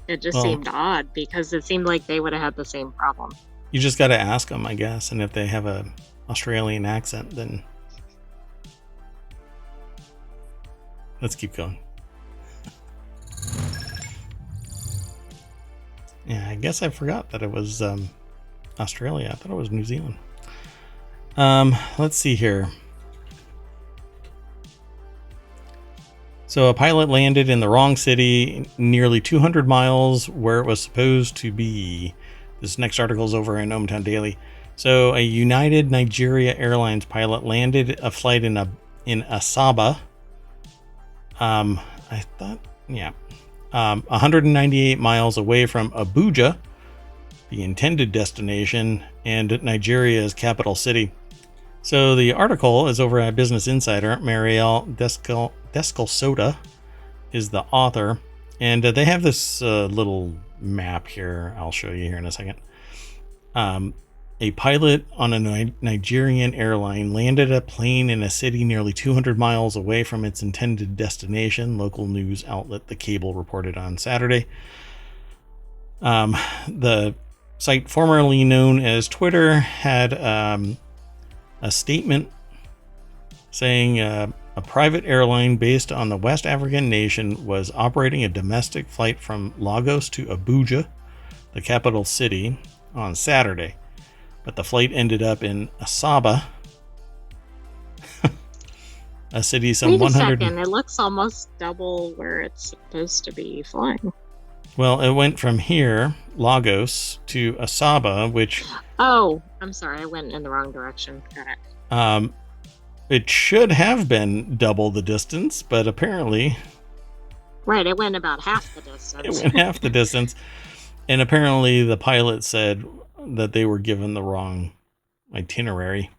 it just seemed odd because it seemed like they would have had the same problem. You just got to ask them, I guess. And if they have an Australian accent, then let's keep going. Yeah, I guess I forgot that it was Australia. I thought it was New Zealand. Let's see here. So a pilot landed in the wrong city, nearly 200 miles where it was supposed to be. This next article is over in ohmTown Daily. So a United Nigeria Airlines pilot landed a flight in Asaba. 198 miles away from Abuja, the intended destination, and Nigeria's capital city. So the article is over at Business Insider. Marielle Descalsoda is the author, and they have this little map here. I'll show you here in a second. A pilot on a Nigerian airline landed a plane in a city nearly 200 miles away from its intended destination, local news outlet The Cable reported on Saturday. The site formerly known as Twitter had a statement saying a private airline based on the West African nation was operating a domestic flight from Lagos to Abuja, the capital city, on Saturday. But the flight ended up in Asaba, a city some Wait 100... second, it looks almost double where it's supposed to be flying. Well, it went from here, Lagos, to Asaba, which... Oh, I'm sorry, I went in the wrong direction. Got it. It should have been double the distance, but apparently... Right, it went about half the distance. It went half the distance. And apparently the pilot said that they were given the wrong itinerary.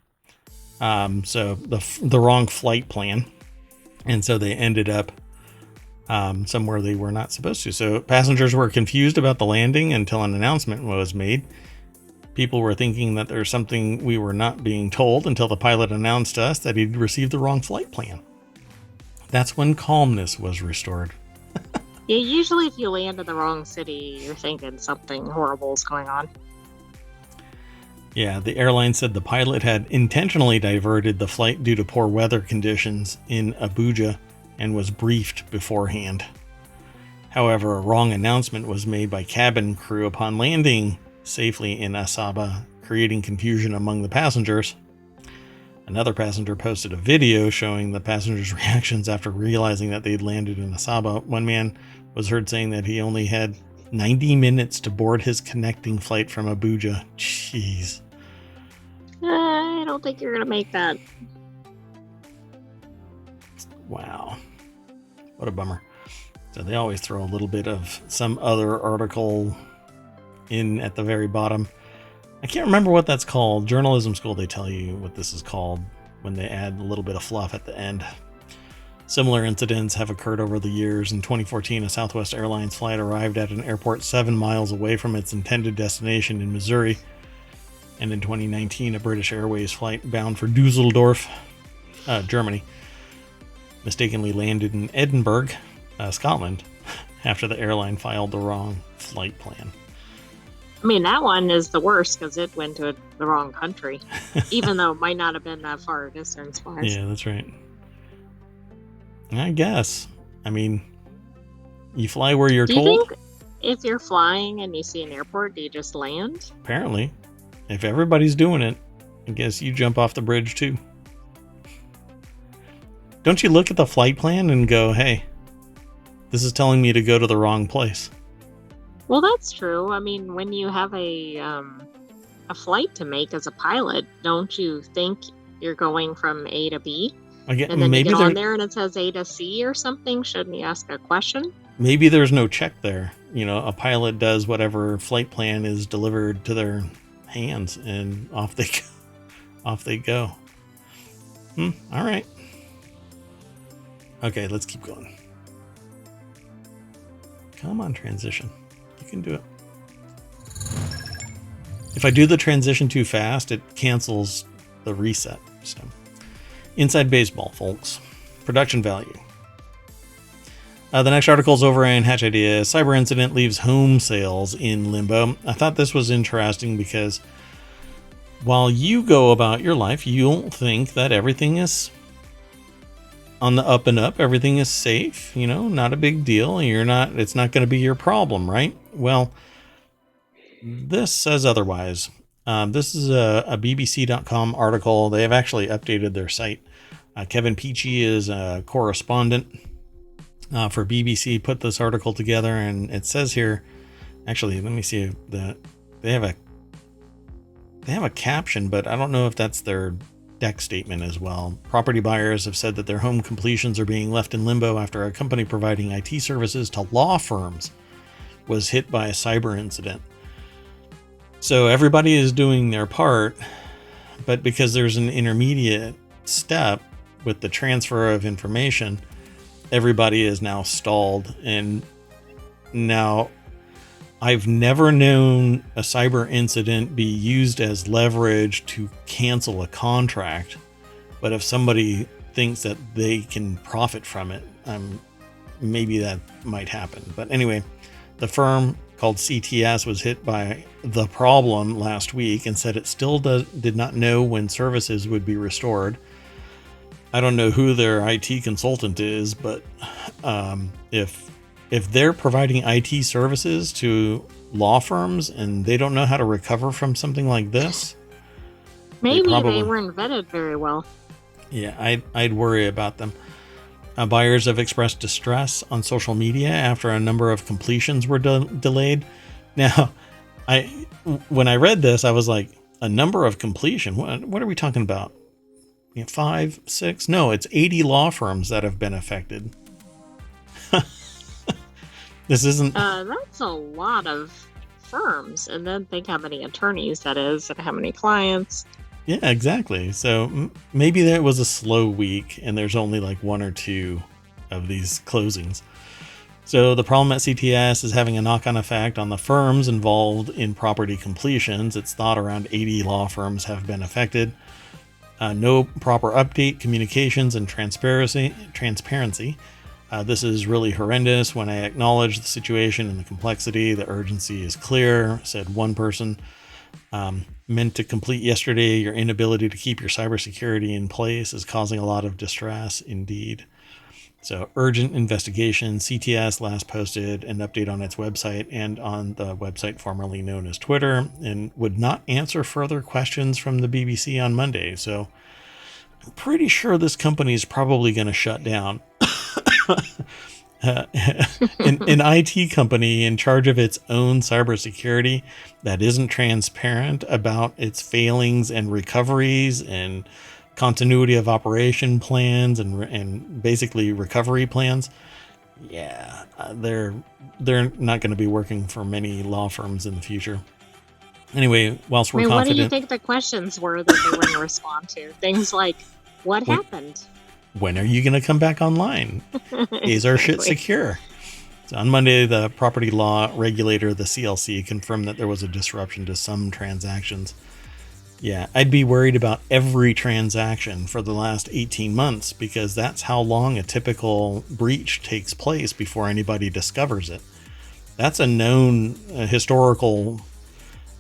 So the wrong flight plan. And so they ended up somewhere they were not supposed to. So passengers were confused about the landing until an announcement was made. People were thinking that there's something we were not being told until the pilot announced to us that he'd received the wrong flight plan. That's when calmness was restored. Yeah, usually if you land in the wrong city, you're thinking something horrible is going on. Yeah, the airline said the pilot had intentionally diverted the flight due to poor weather conditions in Abuja and was briefed beforehand. However, a wrong announcement was made by cabin crew upon landing safely in Asaba, creating confusion among the passengers. Another passenger posted a video showing the passengers' reactions after realizing that they'd landed in Asaba. One man was heard saying that he only had 90 minutes to board his connecting flight from Abuja. Jeez. I don't think you're going to make that. Wow. What a bummer. So they always throw a little bit of some other article in at the very bottom. I can't remember what that's called. Journalism school, they tell you what this is called when they add a little bit of fluff at the end. Similar incidents have occurred over the years. In 2014, a Southwest Airlines flight arrived at an airport 7 miles away from its intended destination in Missouri. And in 2019, a British Airways flight bound for Dusseldorf, Germany, mistakenly landed in Edinburgh, Scotland, after the airline filed the wrong flight plan. I mean, that one is the worst because it went to the wrong country, even though it might not have been that far distance-wise. Yeah, that's right. I guess. I mean, you fly where you're told. Do you think if you're flying and you see an airport, do you just land? Apparently. If everybody's doing it, I guess you jump off the bridge too. Don't you look at the flight plan and go, hey, this is telling me to go to the wrong place? Well, that's true. I mean, when you have a flight to make as a pilot, don't you think you're going from A to B? Again, and then maybe you get on there and it says A to C or something. Shouldn't you ask a question? Maybe there's no check there. You know, a pilot does whatever flight plan is delivered to their hands, and off they go. Off they go. All right. Okay, let's keep going. Come on, transition. You can do it. If I do the transition too fast, it cancels the reset. So, inside baseball, folks. Production value. The next article is over in Hatch Idea. Cyber incident leaves home sales in limbo. I thought this was interesting because while you go about your life, you'll think that everything is on the up and up. Everything is safe, you know, not a big deal. It's not going to be your problem, right? Well, this says otherwise. This is a BBC.com article. They have actually updated their site. Kevin Peachy is a correspondent for BBC, put this article together, and it says here, actually, let me see if they have a caption, but I don't know if that's their deck statement as well. Property buyers have said that their home completions are being left in limbo after a company providing IT services to law firms was hit by a cyber incident. So everybody is doing their part, but because there's an intermediate step with the transfer of information, everybody is now stalled. And now I've never known a cyber incident be used as leverage to cancel a contract. But if somebody thinks that they can profit from it, maybe that might happen. But anyway, the firm called CTS was hit by the problem last week and said it still did not know when services would be restored. I don't know who their IT consultant is, but if they're providing IT services to law firms and they don't know how to recover from something like this, maybe they weren't vetted very well. Yeah, I'd worry about them. Buyers have expressed distress on social media after a number of completions were delayed. Now, when I read this, I was like, a number of completion? What are we talking about? 5, 6? No, it's 80 law firms that have been affected. This isn't... that's a lot of firms. And then think how many attorneys that is and how many clients. Yeah, exactly. So maybe there was a slow week and there's only like 1 or 2 of these closings. So the problem at CTS is having a knock-on effect on the firms involved in property completions. It's thought around 80 law firms have been affected. No proper update, communications, and transparency. This is really horrendous. When I acknowledge the situation and the complexity, the urgency is clear, said one person. Meant to complete yesterday, your inability to keep your cybersecurity in place is causing a lot of distress indeed. So urgent investigation. CTS last posted an update on its website and on the website formerly known as Twitter, and would not answer further questions from the BBC on Monday. So I'm pretty sure this company is probably going to shut down. An IT company in charge of its own cybersecurity that isn't transparent about its failings and recoveries and continuity of operation plans and basically recovery plans. Yeah, they're not going to be working for many law firms in the future. Anyway, whilst we're confident... what do you think the questions were that they were going to respond to? Things like, what happened? When are you going to come back online? Is our shit secure? So on Monday, the property law regulator, the CLC, confirmed that there was a disruption to some transactions. Yeah, I'd be worried about every transaction for the last 18 months because that's how long a typical breach takes place before anybody discovers it. That's a known historical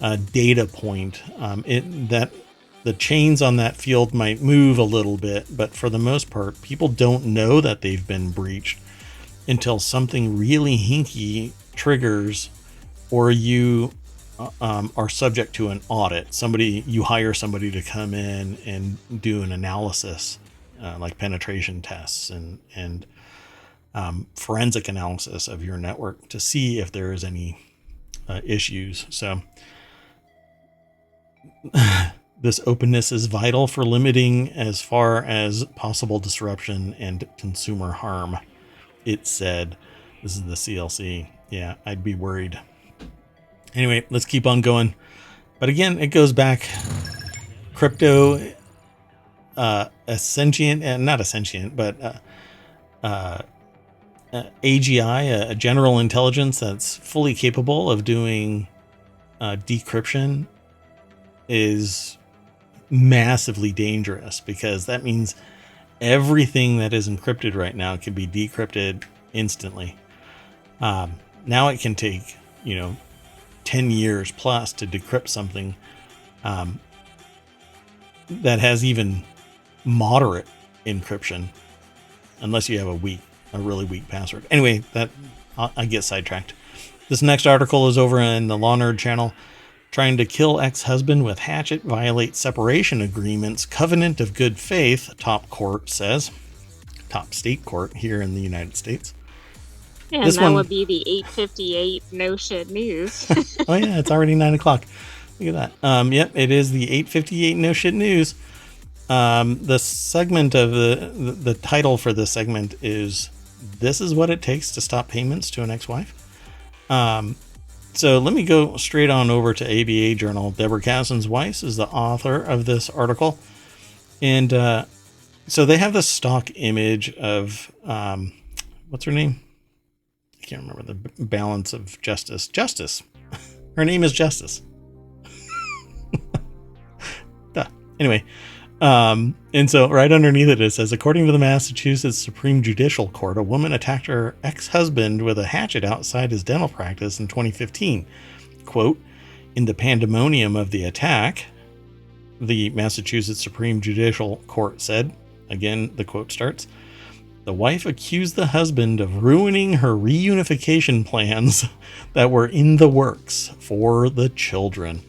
data point. That the chains on that field might move a little bit, but for the most part, people don't know that they've been breached until something really hinky triggers, or you are subject to an audit. You hire somebody to come in and do an analysis, like penetration tests and forensic analysis of your network to see if there is any issues. So this openness is vital for limiting as far as possible disruption and consumer harm. It said, this is the CLC. Yeah, I'd be worried. Anyway, let's keep on going. But again, it goes back. Crypto, not assentient, but AGI, a general intelligence that's fully capable of doing decryption, is massively dangerous because that means everything that is encrypted right now can be decrypted instantly. Now it can take, 10 years plus to decrypt something that has even moderate encryption, unless you have a really weak password. Anyway, I get sidetracked. This next article is over in the Law Nerd channel. Trying to kill ex-husband with hatchet violates separation agreements. Covenant of good faith, top court says. Top state court here in the United States. Yeah, and that would be the 8:58 no shit news. Oh yeah, it's already 9 o'clock. Look at that. Yep, it is the 8:58 no shit news. The segment of the title for this segment is "This is what it takes to stop payments to an ex-wife." So let me go straight on over to ABA Journal. Deborah Kassens-Weiss is the author of this article. And so they have this stock image of, what's her name? I can't remember. The balance of justice. Justice. Her name is Justice. Anyway. And so right underneath it says, according to the Massachusetts Supreme Judicial Court, a woman attacked her ex-husband with a hatchet outside his dental practice in 2015. Quote, in the pandemonium of the attack, the Massachusetts Supreme Judicial Court said, again, the quote starts, the wife accused the husband of ruining her reunification plans that were in the works for the children.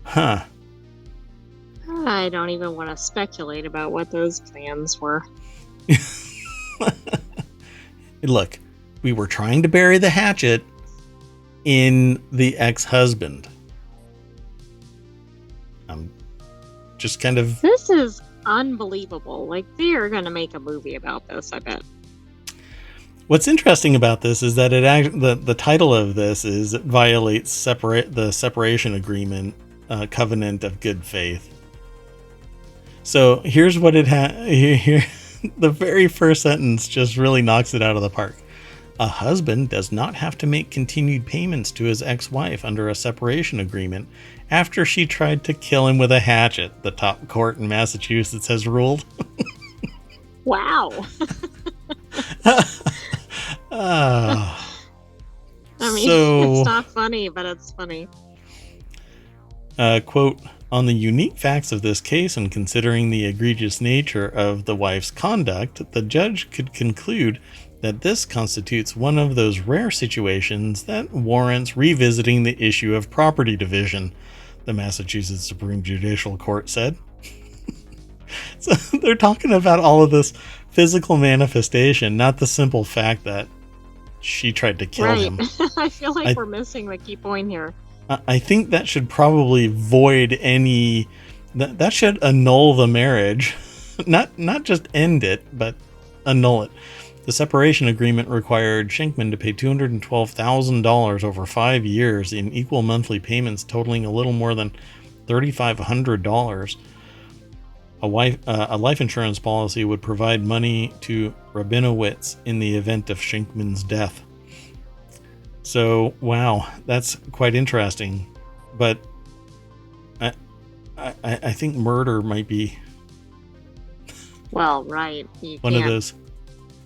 Huh. I don't even want to speculate about what those plans were. Look, we were trying to bury the hatchet in the ex-husband. I'm just kind of... This is unbelievable. Like, they are going to make a movie about this, I bet. What's interesting about this is that the title of this is it violates the separation agreement, covenant of good faith. So here's what here the very first sentence just really knocks it out of the park. A husband does not have to make continued payments to his ex-wife under a separation agreement after she tried to kill him with a hatchet, the top court in Massachusetts has ruled. Wow. I mean, it's not funny, but it's funny. Quote, on the unique facts of this case and considering the egregious nature of the wife's conduct, the judge could conclude that this constitutes one of those rare situations that warrants revisiting the issue of property division, the Massachusetts Supreme Judicial Court said. So they're talking about all of this physical manifestation, not the simple fact that she tried to kill him. I feel like we're missing the key point here. I think that should probably void any That should annul the marriage. Not just end it, but annul it. The separation agreement required Schenkman to pay $212,000 over 5 years in equal monthly payments totaling a little more than $3,500. A life insurance policy would provide money to Rabinowitz in the event of Schenkman's death. So, wow, that's quite interesting. But I think murder might be Well, right. You one of can't those.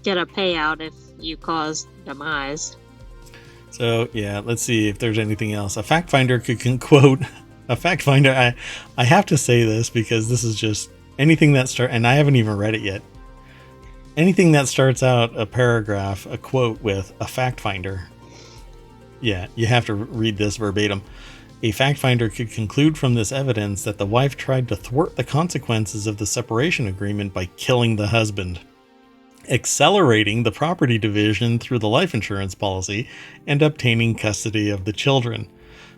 get a payout if you cause demise. So, yeah, let's see if there's anything else. A fact finder can quote a fact finder. I have to say this because this is just anything that and I haven't even read it yet. Anything that starts out a paragraph, a quote with a fact finder. Yeah, you have to read this verbatim. A fact finder could conclude from this evidence that the wife tried to thwart the consequences of the separation agreement by killing the husband, accelerating the property division through the life insurance policy, and obtaining custody of the children.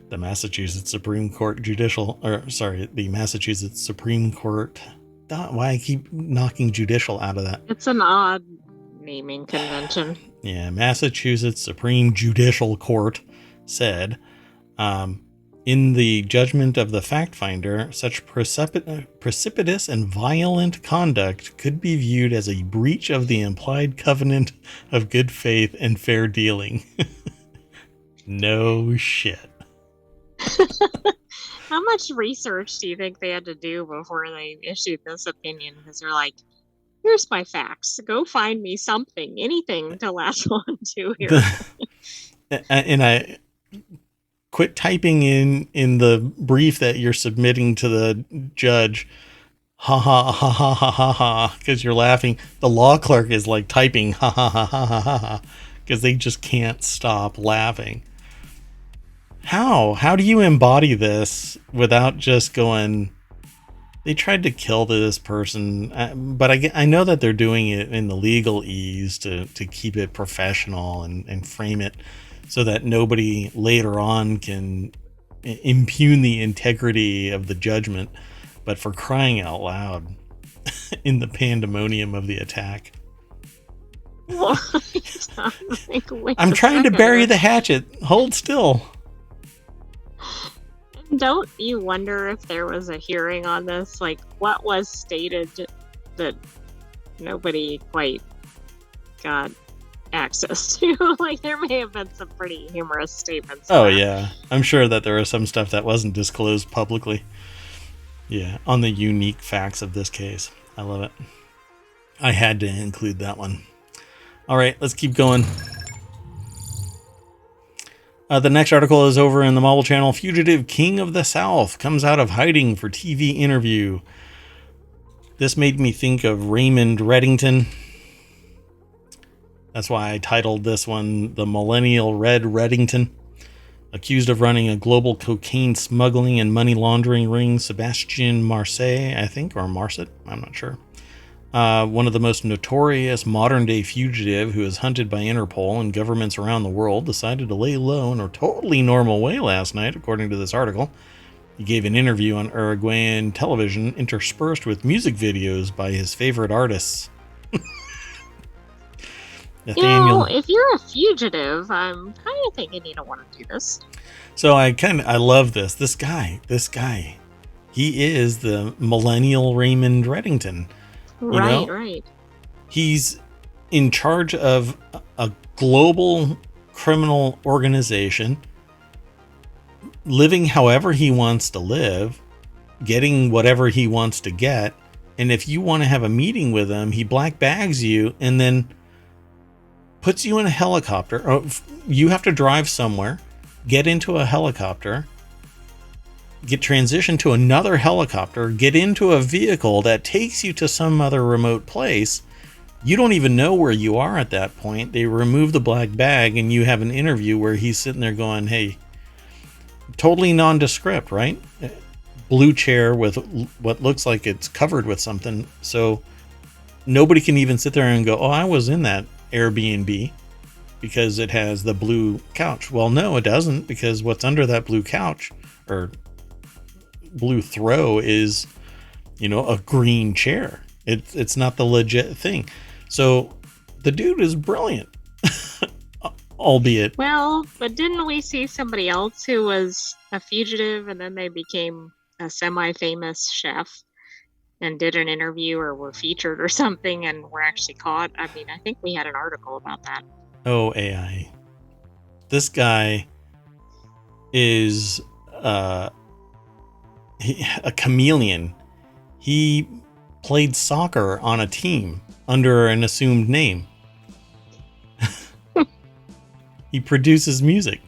The Massachusetts Supreme Court the Massachusetts Supreme Court. Why I keep knocking judicial out of that? It's an odd naming convention. Yeah, Massachusetts Supreme Judicial Court said, in the judgment of the fact finder, such precipitous and violent conduct could be viewed as a breach of the implied covenant of good faith and fair dealing. No shit. How much research do you think they had to do before they issued this opinion? Because they're like, here's my facts. Go find me something, anything to latch on to here. And I quit typing in the brief that you're submitting to the judge. Ha ha ha ha ha ha ha, because you're laughing. The law clerk is like typing ha ha ha ha ha ha, because they just can't stop laughing. How do you embody this without just going, they tried to kill this person, but I know that they're doing it in the legalese to keep it professional and frame it so that nobody later on can impugn the integrity of the judgment. But for crying out loud, in the pandemonium of the attack. I'm trying to bury the hatchet. Hold still. Don't you wonder if there was a hearing on this? Like, what was stated that nobody quite got access to? Like, there may have been some pretty humorous statements. Oh, yeah. I'm sure that there was some stuff that wasn't disclosed publicly. Yeah, on the unique facts of this case. I love it. I had to include that one. All right, let's keep going. The next article is over in the Marvel Channel. Fugitive King of the South comes out of hiding for TV interview. This made me think of Raymond Reddington. That's why I titled this one The Millennial Red Reddington. Accused of running a global cocaine smuggling and money laundering ring, Sebastian Marseille, I think, or Marcet, I'm not sure. One of the most notorious modern-day fugitive who is hunted by Interpol and governments around the world, decided to lay low in a totally normal way last night, according to this article. He gave an interview on Uruguayan television, interspersed with music videos by his favorite artists. Nathaniel. If you're a fugitive, I'm kind of thinking you don't want to do this. So I love this. This guy, he is the Millennial Raymond Reddington. Right. He's in charge of a global criminal organization, living however he wants to live, getting whatever he wants to get. And if you want to have a meeting with him, he black bags you and then puts you in a helicopter. Or you have to drive somewhere, get into a helicopter, get transitioned to another helicopter, get into a vehicle that takes you to some other remote place. You don't even know where you are at that point. They remove the black bag and you have an interview where he's sitting there going, hey, totally nondescript, right? Blue chair with what looks like it's covered with something. So nobody can even sit there and go, oh, I was in that Airbnb because it has the blue couch. Well, no, it doesn't, because what's under that blue couch or blue throw is, a green chair. It's not the legit thing. So the dude is brilliant, albeit. Well, but didn't we see somebody else who was a fugitive and then they became a semi-famous chef and did an interview or were featured or something and were actually caught? I mean, I think we had an article about that. Oh, AI. This guy is a chameleon. He played soccer on a team under an assumed name. He produces music.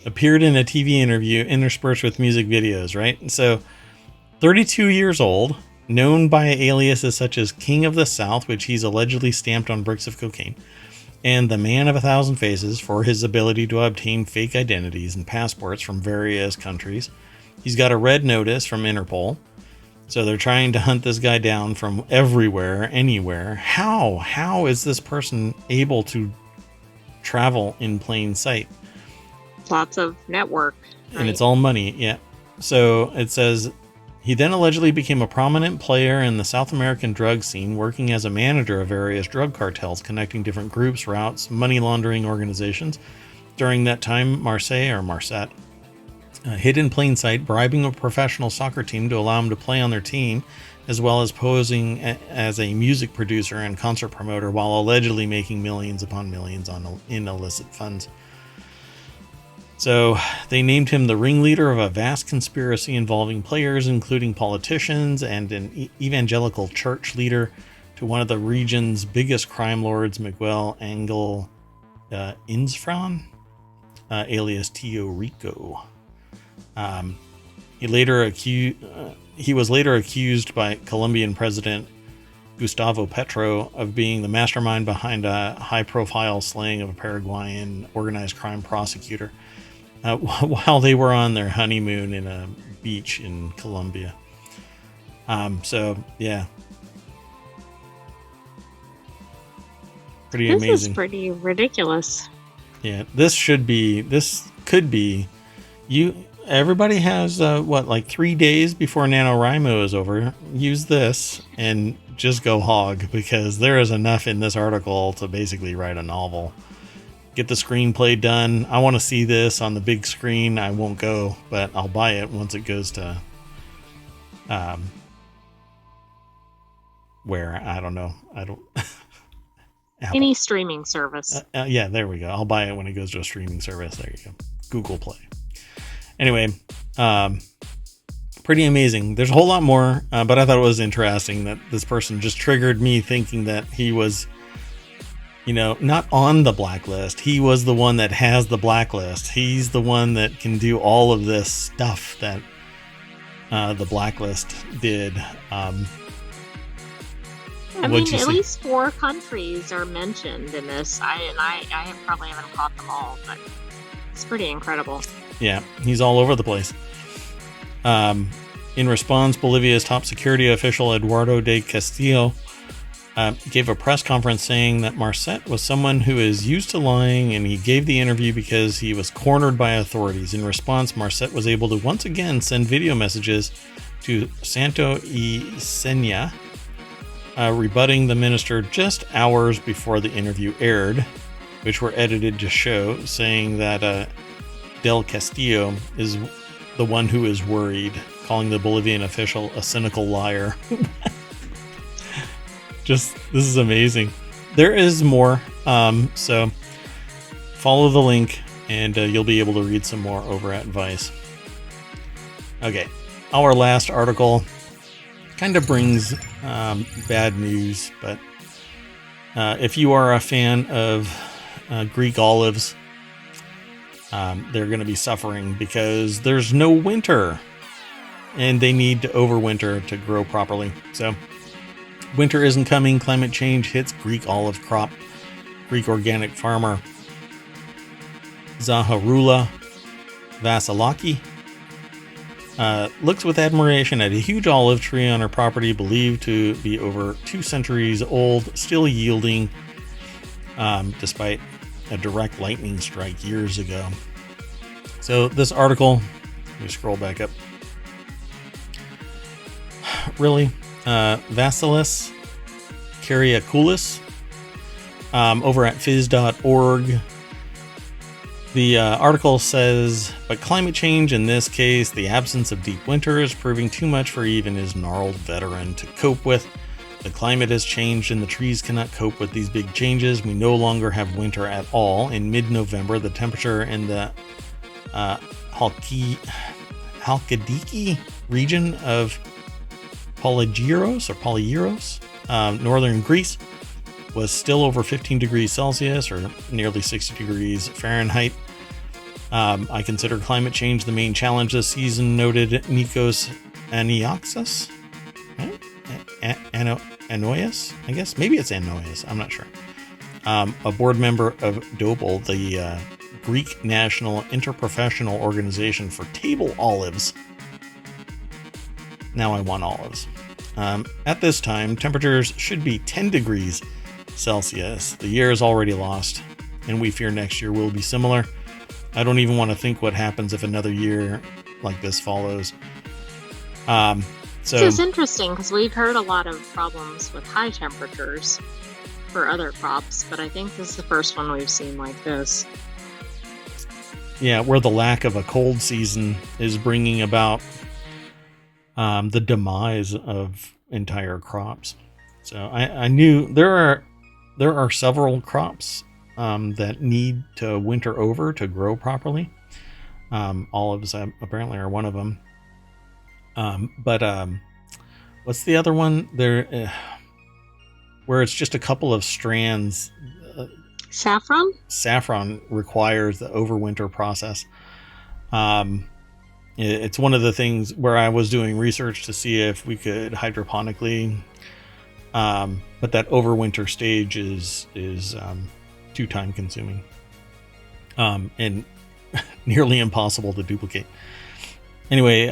Appeared in a TV interview interspersed with music videos, right? So, 32 years old, known by aliases such as King of the South, which he's allegedly stamped on bricks of cocaine, and the Man of 1,000 Faces for his ability to obtain fake identities and passports from various countries. He's got a red notice from Interpol. So they're trying to hunt this guy down from everywhere, anywhere. How is this person able to travel in plain sight? Lots of network. Right? And it's all money, yeah. So it says, he then allegedly became a prominent player in the South American drug scene, working as a manager of various drug cartels, connecting different groups, routes, money laundering organizations. During that time, Marset, hid in plain sight, bribing a professional soccer team to allow him to play on their team, as well as posing as a music producer and concert promoter while allegedly making millions upon millions in illicit funds. So they named him the ringleader of a vast conspiracy involving players, including politicians and an evangelical church leader, to one of the region's biggest crime lords, Miguel Angel Insfran, alias Tio Rico. He was later accused by Colombian President Gustavo Petro of being the mastermind behind a high-profile slaying of a Paraguayan organized crime prosecutor while they were on their honeymoon in a beach in Colombia. So, yeah. Pretty amazing. This is pretty ridiculous. Yeah, this could be, everybody has, 3 days before NaNoWriMo is over. Use this and just go hog, because there is enough in this article to basically write a novel. Get the screenplay done. I want to see this on the big screen. I won't go, but I'll buy it once it goes to, where, I don't know. Any streaming service. Yeah, there we go. I'll buy it when it goes to a streaming service. There you go. Google Play. Anyway, pretty amazing. There's a whole lot more, but I thought it was interesting that this person just triggered me thinking that he was, not on the blacklist. He was the one that has the blacklist. He's the one that can do all of this stuff that the blacklist did. I mean, at least 4 countries are mentioned in this. I probably haven't caught them all, but it's pretty incredible. Yeah, he's all over the place. In response, Bolivia's top security official, Eduardo de Castillo, gave a press conference saying that Marset was someone who is used to lying, and he gave the interview because he was cornered by authorities. In response, Marset was able to once again send video messages to Santo y Seña, rebutting the minister just hours before the interview aired, which were edited to show, saying that Del Castillo is the one who is worried, calling the Bolivian official a cynical liar. This is amazing. There is more, so follow the link and you'll be able to read some more over at Vice. Okay, our last article kind of brings bad news, but if you are a fan of Greek olives, they're going to be suffering because there's no winter and they need to overwinter to grow properly. So winter isn't coming. Climate change hits Greek olive crop. Greek organic farmer Zaharula Vasilaki looks with admiration at a huge olive tree on her property, believed to be over 2 centuries old, still yielding despite a direct lightning strike years ago. So this article, let me scroll back up. really. Vasilis Kyriakoulis over at phys.org. The article says, but climate change, in this case, the absence of deep winter, is proving too much for even his gnarled veteran to cope with. The climate has changed and the trees cannot cope with these big changes. We no longer have winter at all. In mid-November, the temperature in the Halkidiki region of Polygeiros, northern Greece, was still over 15 degrees Celsius or nearly 60 degrees Fahrenheit. I consider climate change the main challenge this season, noted Nikos Anioxis. Anoias, I guess? Maybe it's Anoias, I'm not sure. A board member of DOBLE, the Greek National Interprofessional Organization for Table Olives. Now I want olives. At this time, temperatures should be 10 degrees Celsius. The year is already lost, and we fear next year will be similar. I don't even want to think what happens if another year like this follows. This is interesting because we've heard a lot of problems with high temperatures for other crops, but I think this is the first one we've seen like this. Yeah, where the lack of a cold season is bringing about the demise of entire crops. So I knew there are several crops that need to winter over to grow properly. Olives apparently are one of them. But what's the other one there? Where it's just a couple of strands. Saffron? Saffron requires the overwinter process. It's one of the things where I was doing research to see if we could hydroponically, but that overwinter stage is too time consuming, and nearly impossible to duplicate. Anyway,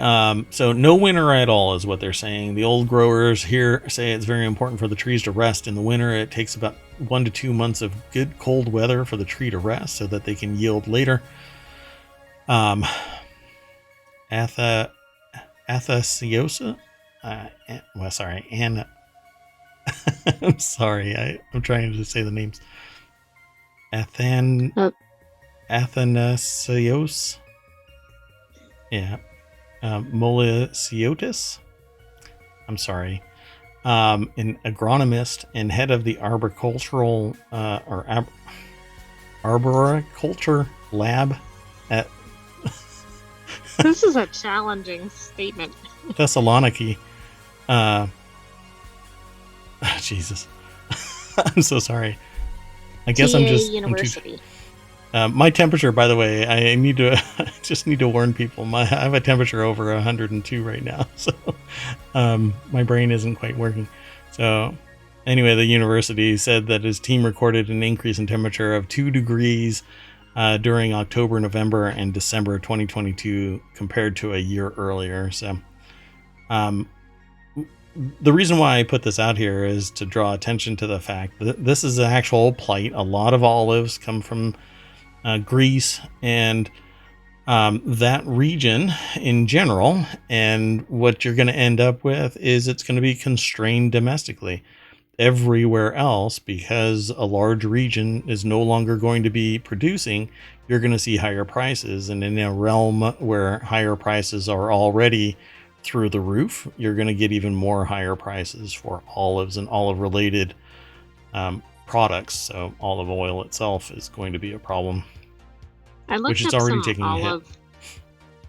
so no winter at all is what they're saying. The old growers here say it's very important for the trees to rest in the winter. It takes about 1 to 2 months of good cold weather for the tree to rest so that they can yield later. Athaciosa? I'm sorry, I'm trying to say the names. Athanasios? Yeah. Moliciotis? I'm sorry. An agronomist and head of the arboricultural arboriculture lab at This is a challenging statement. Thessaloniki. Jesus. I'm so sorry. I guess I'm just University. My temperature, by the way, I just need to warn people. I have a temperature over 102 right now, so my brain isn't quite working. So anyway, the university said that his team recorded an increase in temperature of 2 degrees during October, November, and December 2022 compared to a year earlier. So the reason why I put this out here is to draw attention to the fact that this is an actual plight. A lot of olives come from Greece and that region in general, and what you're going to end up with is it's going to be constrained domestically. Everywhere else, because a large region is no longer going to be producing, you're going to see higher prices. And in a realm where higher prices are already through the roof, you're going to get even more higher prices for olives and olive related products. So olive oil itself is going to be a problem. I looked which is up already some taking a hit. olive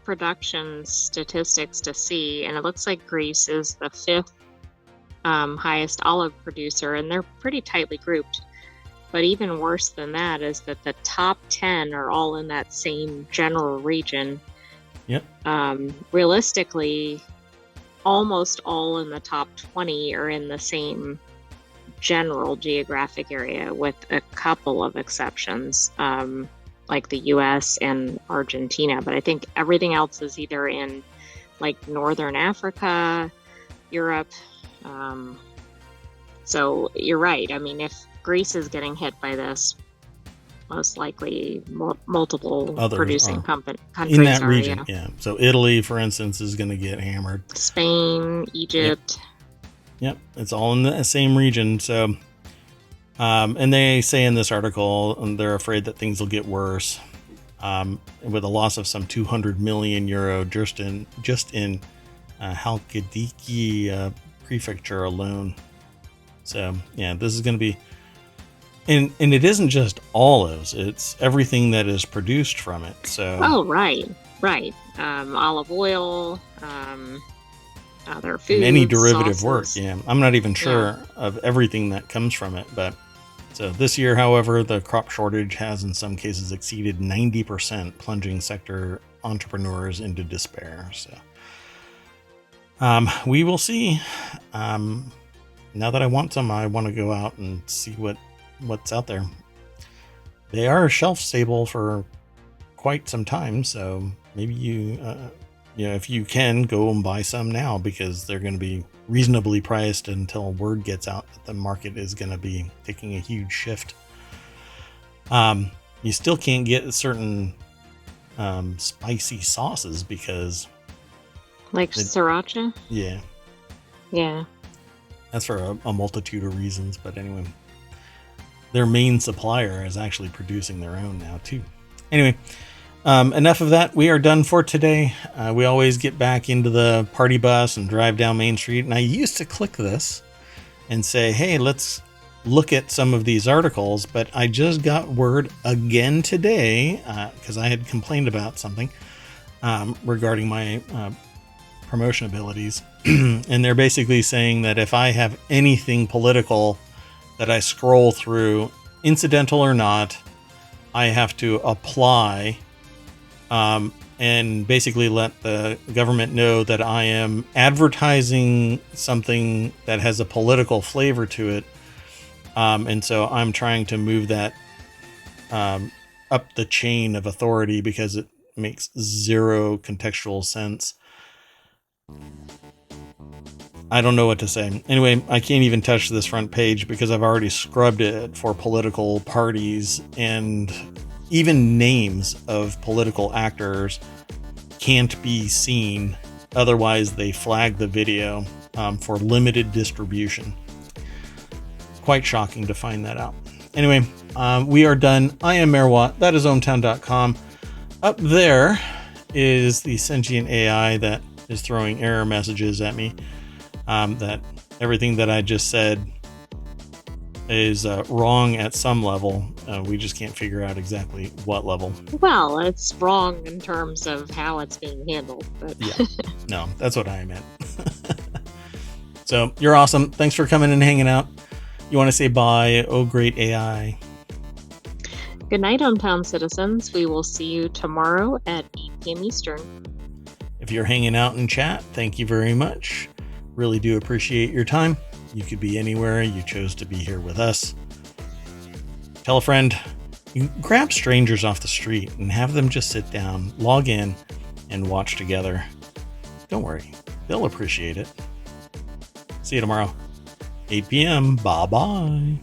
production statistics to see, and it looks like Greece is the 5th highest olive producer, and they're pretty tightly grouped. But even worse than that is that the top 10 are all in that same general region. Yep. Realistically, almost all in the top 20 are in the same general geographic area, with a couple of exceptions, like the US and Argentina. But I think everything else is either in like Northern Africa, Europe. So you're right. I mean, if Greece is getting hit by this, most likely multiple Others producing countries in that are. region. Yeah. So Italy, for instance, is going to get hammered. Spain, Egypt. Yep. It's all in the same region. So, and they say in this article, they're afraid that things will get worse, with a loss of some 200 million euro just in Halkidiki prefecture alone. So yeah, this is going to be, and it isn't just olives; it's everything that is produced from it. So right. Olive oil, other foods, and any derivative sauces. work. Yeah, I'm not even sure of everything that comes from it, but so this year, however, the crop shortage has in some cases exceeded 90%, plunging sector entrepreneurs into despair. So we will see. Now that I want some, I want to go out and see what's out there. They are shelf stable for quite some time, so maybe you if you can, go and buy some now, because they're going to be reasonably priced until word gets out that the market is going to be taking a huge shift. You still can't get certain spicy sauces because sriracha. Yeah. That's for a multitude of reasons, but anyway, their main supplier is actually producing their own now too. Anyway, enough of that. We are done for today. We always get back into the party bus and drive down Main Street, and I used to click this and say, hey, let's look at some of these articles, but I just got word again today, because I had complained about something regarding my promotion abilities. And they're basically saying that if I have anything political that I scroll through, incidental or not, I have to apply and basically let the government know that I am advertising something that has a political flavor to it. And so I'm trying to move that up the chain of authority because it makes zero contextual sense. I don't know what to say. Anyway, I can't even touch this front page because I've already scrubbed it for political parties, and even names of political actors can't be seen. Otherwise, they flag the video for limited distribution. Quite shocking to find that out. Anyway, we are done. I am Merwat. That is ohmTown.com. Up there is the sentient AI that is throwing error messages at me. That everything that I just said is wrong at some level. We just can't figure out exactly what level. Well, it's wrong in terms of how it's being handled. But yeah, no, that's what I meant. So you're awesome. Thanks for coming and hanging out. You want to say bye? Oh, great AI. Good night, ohmTown citizens. We will see you tomorrow at 8 p.m. Eastern. If you're hanging out in chat, thank you very much. Really do appreciate your time. You could be anywhere. You chose to be here with us. Tell a friend. You grab strangers off the street and have them just sit down, log in, and watch together. Don't worry. They'll appreciate it. See you tomorrow. 8 p.m. Bye-bye.